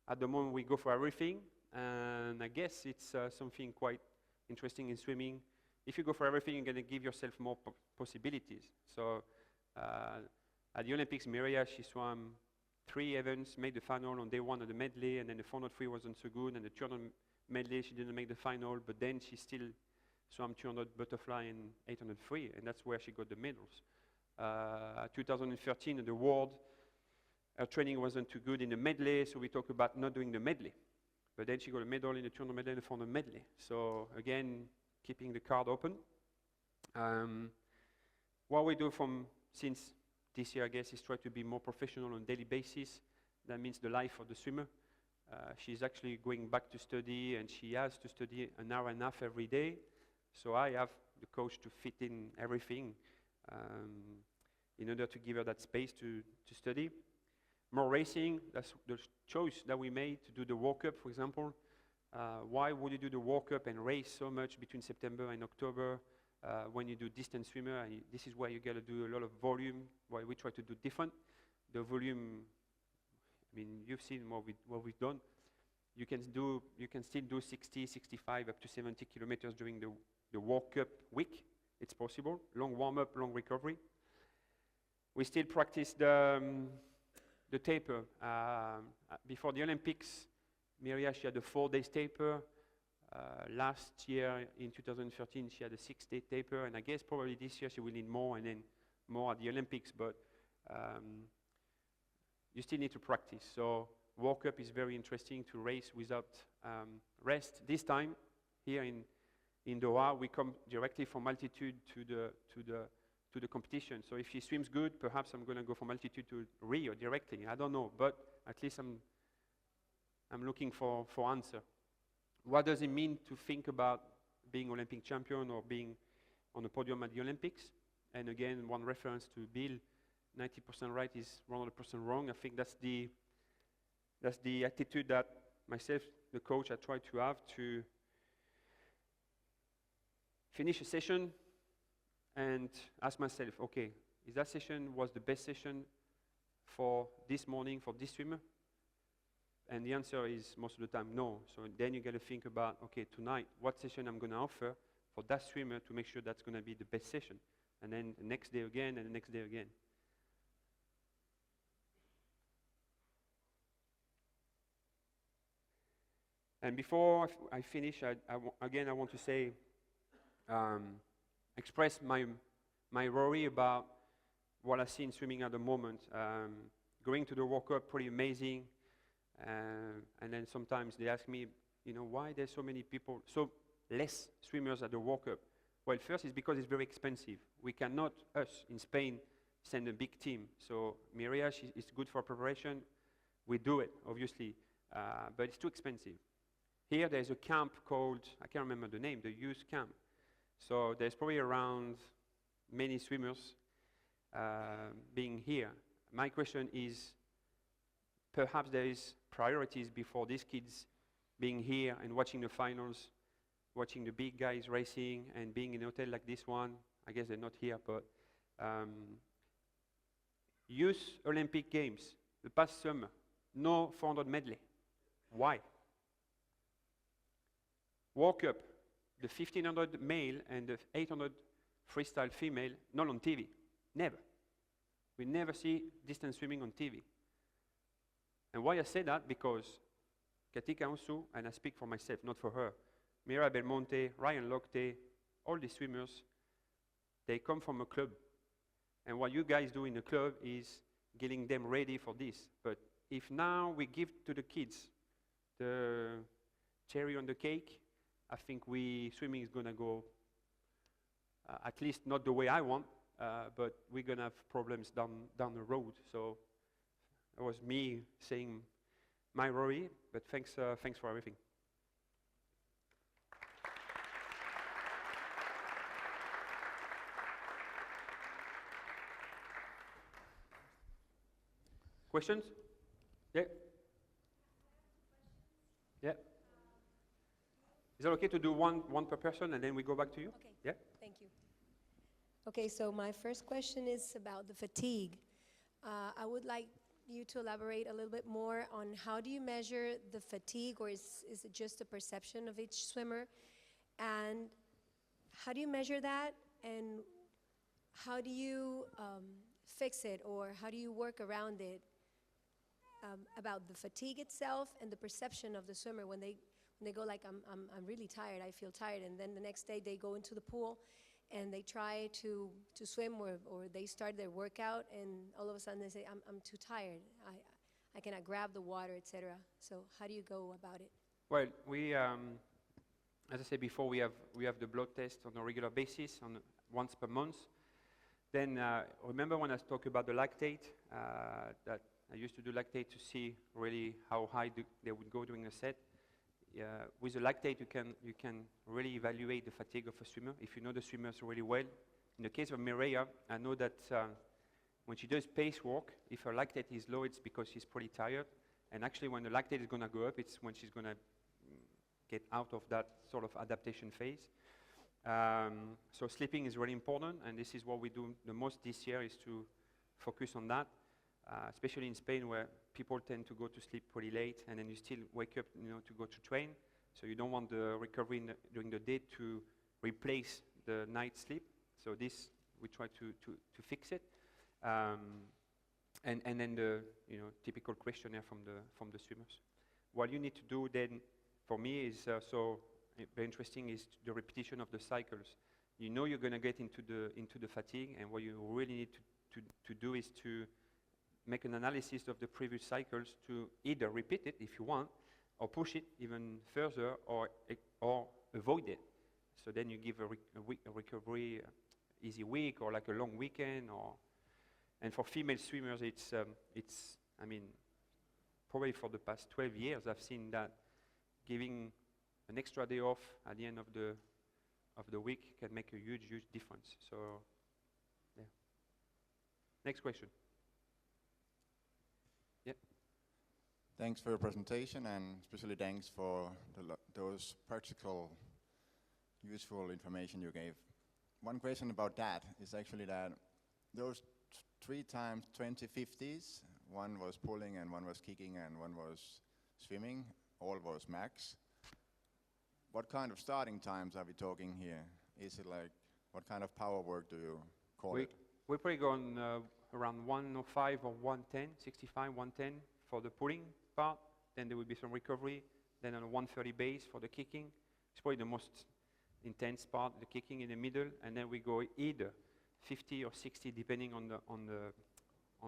At the moment, we go for everything, and I guess it's something quite interesting in swimming. If you go for everything, you're going to give yourself more possibilities. So at the Olympics, Mireia, she swam 3 events, made the final on day 1 of the medley, and then the 400 free wasn't so good, and the 200 medley, she didn't make the final, but then she still swam 200 butterfly and 800 free, and that's where she got the medals. 2013 at the World, her training wasn't too good in the medley, so we talked about not doing the medley. But then she got a medal in the 200 medley and the 400 medley. So again, keeping the card open. What we do since this year, I guess, is try to be more professional on a daily basis. That means the life of the swimmer. She's actually going back to study, and she has to study an hour and a half every day. So I have the coach to fit in everything in order to give her that space to study. More racing, that's the choice that we made to do the World Cup, for example. Why would you do the World Cup and race so much between September and October when you do distance swimmer? And this is where you got to do a lot of volume, why we try to do different. The volume, I mean, you've seen what we've done. You can still do 60, 65, up to 70 kilometers during the World Cup week. It's possible. Long warm-up, long recovery. We still practice the taper. Before the Olympics, Mireia, she had a 4-day taper. Last year, in 2013, she had a 6-day taper, and I guess probably this year she will need more, and then more at the Olympics, but you still need to practice. So World Cup is very interesting to race without rest. This time, here in Doha, we come directly from altitude to the competition. So if she swims good, perhaps I'm going to go from altitude to Rio directly. I don't know, but at least I'm looking for answer. What does it mean to think about being Olympic champion or being on the podium at the Olympics? And again, one reference to Bill, 90% right is 100% wrong. I think that's the attitude that myself, the coach, I try to have to finish a session and ask myself, okay, is that session was the best session for this morning for this swimmer? And the answer is most of the time no. So then you got to think about, okay, tonight, what session I'm going to offer for that swimmer to make sure that's going to be the best session. And then the next day again, and the next day again. And before I finish, I want to say, express my worry about what I see in swimming at the moment. Going to the World Cup, pretty amazing. And then sometimes they ask me, why there's so many people, so less swimmers at the World Cup? Well, first is because it's very expensive. We cannot, us in Spain, send a big team. So Mireia, it's good for preparation. We do it, obviously, but it's too expensive. Here there's a camp called, I can't remember the name, the youth camp. So there's probably around many swimmers, being here. My question is, perhaps there is priorities before these kids being here and watching the finals, watching the big guys racing and being in a hotel like this one. I guess they're not here, but Youth Olympic Games, the past summer, no 400 medley. Why? Walk up, the 1500 male and the 800 freestyle female, not on TV. Never. We never see distance swimming on TV. And why I say that? Because Katika Onsu, and I speak for myself, not for her, Mira Belmonte, Ryan Lochte, all these swimmers, they come from a club. And what you guys do in the club is getting them ready for this. But if now we give to the kids the cherry on the cake, I think swimming is going to go, at least not the way I want, but we're going to have problems down the road. So that was me saying my worry, but thanks for everything. Questions? Yeah. Yeah. Is that okay to do one per person and then we go back to you? Okay. Yeah. Thank you. Okay, so my first question is about the fatigue. I would like you to elaborate a little bit more on how do you measure the fatigue, or is it just a perception of each swimmer? And how do you measure that, and how do you fix it, or how do you work around it, about the fatigue itself and the perception of the swimmer when they go like, I'm really tired, I feel tired, and then the next day they go into the pool and they try to swim, or they start their workout and all of a sudden they say, I'm too tired, I cannot grab the water, etc. So how do you go about it? Well, we, as I said before, we have the blood test on a regular basis, once per month. Then remember when I talked about the lactate, that I used to do lactate to see really how high they would go during a set. With the lactate, you can really evaluate the fatigue of a swimmer if you know the swimmers really well. In the case of Mireia, I know that when she does pace walk, if her lactate is low, it's because she's pretty tired. And actually, when the lactate is going to go up, it's when she's going to get out of that sort of adaptation phase. So sleeping is really important, and this is what we do the most this year, is to focus on that. Especially in Spain, where people tend to go to sleep pretty late, and then you still wake up, to go to train. So you don't want the recovery during the day to replace the night sleep. So this, we try to fix it. And then the typical questionnaire from the swimmers. What you need to do then, for me, is very interesting, is the repetition of the cycles. You know you're going to get into the fatigue, and what you really need to do is to make an analysis of the previous cycles to either repeat it if you want, or push it even further, or avoid it. So then you give a recovery easy week, or like a long weekend, and for female swimmers, it's I mean, probably for the past 12 years I've seen that giving an extra day off at the end of the week can make a huge difference. So yeah. Next question. Thanks for your presentation, and especially thanks for those practical, useful information you gave. One question about that is actually that those 3 times 2050s, one was pulling and one was kicking and one was swimming, all was max. What kind of starting times are we talking here? Is it like, what kind of power work do you call it? We're probably going around 105 or 110, 65, 110 for the pulling part. Then there will be some recovery. Then on a 130 base for the kicking. It's probably the most intense part, the kicking in the middle. And then we go either 50 or 60 depending on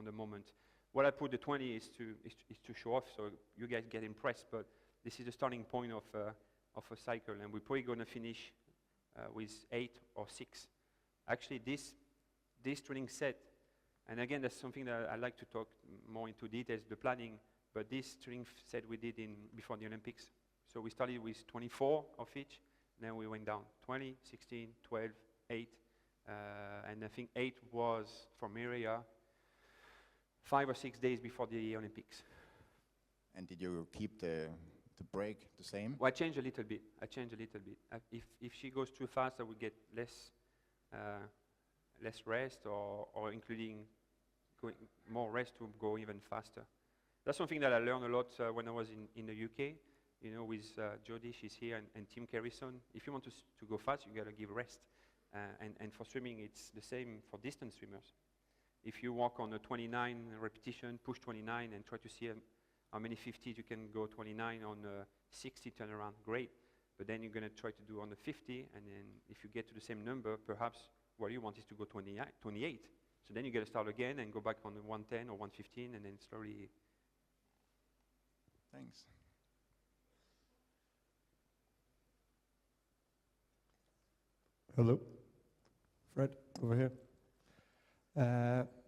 the moment. What I put the 20 is to show off, so you guys get impressed. But this is the starting point of a cycle, and we're probably going to finish with 8 or 6. Actually, this training set. And again, that's something that I like to talk more into details, the planning, but this training set we did before the Olympics. So we started with 24 of each, then we went down 20, 16, 12, 8, And I think 8 was for Mireia 5 or 6 days before the Olympics. And did you keep the break the same? Well, I changed a little bit. If she goes too fast, I would get less rest, or including more rest to go even faster. That's something that I learned a lot when I was in the UK. You know, with Jodie, she's here, and Tim Carrison. If you want to go fast, you got to give rest. And for swimming, it's the same for distance swimmers. If you walk on a 29 repetition, push 29, and try to see how many 50s you can go 29 on a 60 turnaround, great. But then you're going to try to do on the 50, and then if you get to the same number, perhaps what you want is to go 28. So then you got to start again and go back on the 110 or 115, and then slowly. Thanks. Hello, Fred, over here.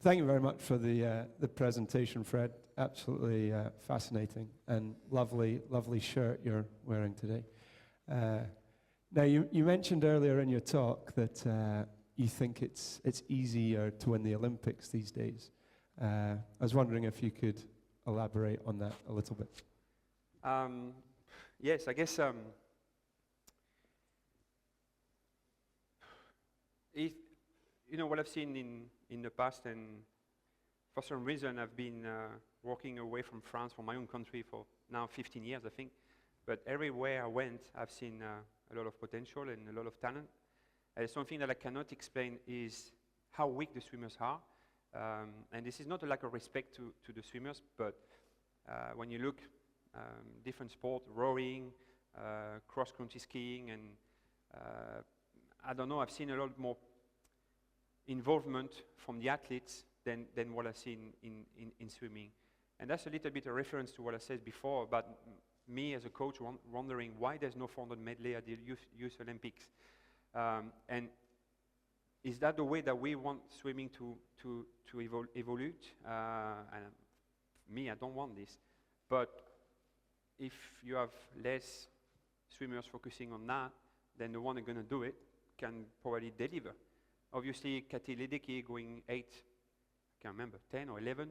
Thank you very much for the presentation, Fred. Absolutely fascinating, and lovely shirt you're wearing today. Now, you mentioned earlier in your talk that you think it's easier to win the Olympics these days. I was wondering if you could elaborate on that a little bit. Yes, I guess if you know what I've seen in the past, and for some reason I've been walking away from France, from my own country, for now 15 years, I think. But everywhere I went, I've seen a lot of potential and a lot of talent. Something that I cannot explain is how weak the swimmers are. And this is not a lack of respect to the swimmers, but when you look different sport, rowing, cross-country skiing, and I don't know, I've seen a lot more involvement from the athletes than what I've seen in swimming. And that's a little bit a reference to what I said before about me as a coach wondering why there's no 400 medley at the Youth Olympics. And is that the way that we want swimming to evolve? And me, I don't want this. But if you have less swimmers focusing on that, then the one who's going to do it can probably deliver. Obviously, Kati Ledecky going 8, I can't remember, 10 or 11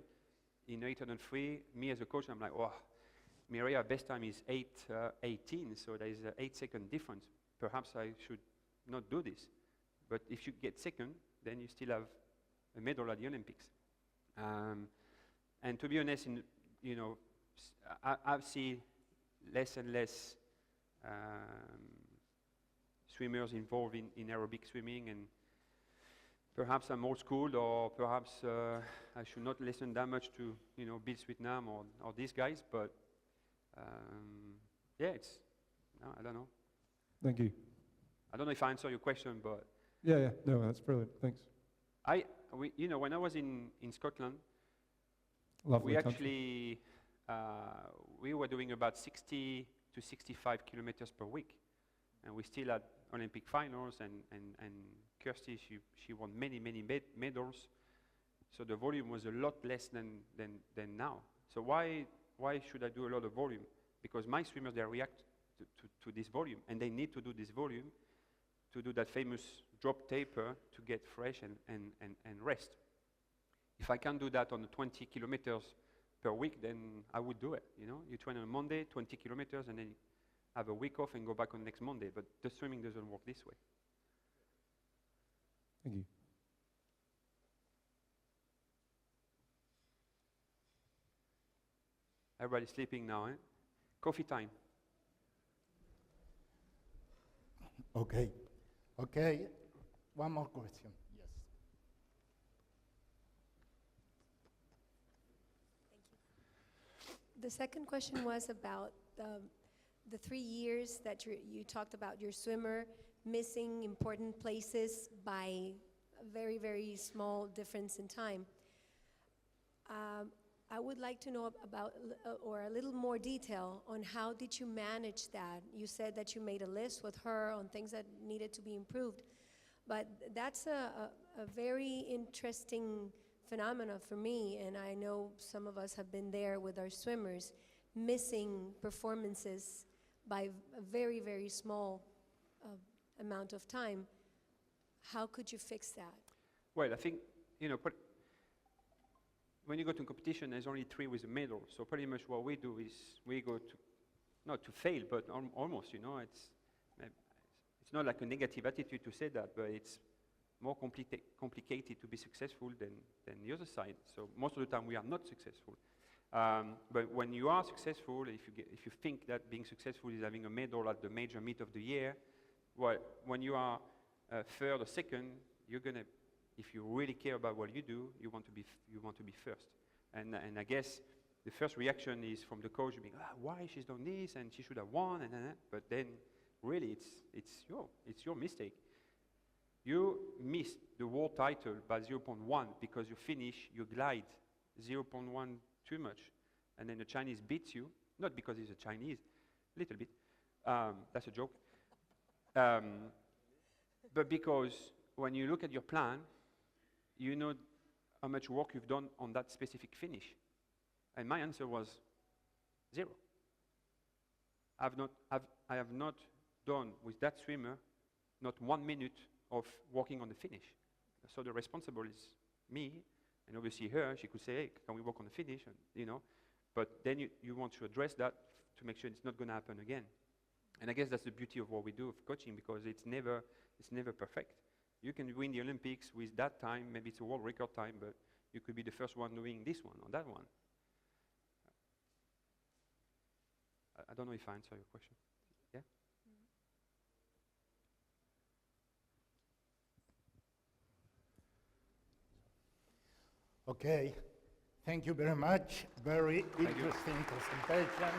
in 803. Me as a coach, I'm like, oh, Mireia best time is 8:18, so there is an 8-second difference. Perhaps I should not do this. But if you get second, then you still have a medal at the Olympics. And to be honest, I see less and less swimmers involved in aerobic swimming, and perhaps I'm old school, or perhaps I should not listen that much to Bill Sweetnam or these guys. But yeah, I don't know. Thank you. I don't know if I answer your question, but Yeah, no, that's brilliant. Thanks. When I was in Scotland, Lovely we country. actually we were doing about 60 to 65 kilometers per week, and we still had Olympic finals, and Kirsty, she won many medals, so the volume was a lot less than now. So why should I do a lot of volume? Because my swimmers, they react to this volume, and they need to do this volume to do that famous drop taper to get fresh and rest. If I can do that on 20 kilometers per week, then I would do it. You train on Monday, 20 kilometers, and then have a week off and go back on next Monday. But the swimming doesn't work this way. Thank you. Everybody's sleeping now, eh? Coffee time. Okay. One more question. Yes. The second question was about the 3 years that you talked about your swimmer missing important places by a very, very small difference in time. I would like to know about, or a little more detail on how did you manage that? You said that you made a list with her on things that needed to be improved, but that's a very interesting phenomena for me, and I know some of us have been there with our swimmers, missing performances by a very, very small amount of time. how could you fix that? Well, I think, when you go to competition, there's only 3 with a medal. So pretty much what we do is we go to, not to fail, but almost, it's not like a negative attitude to say that, but it's more complicated to be successful than the other side. So most of the time we are not successful. But when you are successful, if you think that being successful is having a medal at the major meet of the year, well, when you are third or second, you're gonna, if you really care about what you do, you want to be first. And I guess the first reaction is from the coach being, why she's done this and she should have won, but then really it's your mistake. You missed the world title by 0.1 because you glide 0.1 too much, and then the Chinese beats you, not because he's a Chinese, a little bit, that's a joke, but because when you look at your plan, you know how much work you've done on that specific finish. And my answer was 0. I have not done with that swimmer not 1 minute of working on the finish. So the responsible is me, and obviously her. She could say, hey, can we work on the finish? And, but then you want to address that to make sure it's not going to happen again. And I guess that's the beauty of what we do of coaching, because it's never perfect. You can win the Olympics with that time, maybe it's a world record time, but you could be the first one doing this one or that one. I don't know if I answer your question. Yeah? Okay, thank you very much. Very interesting presentation.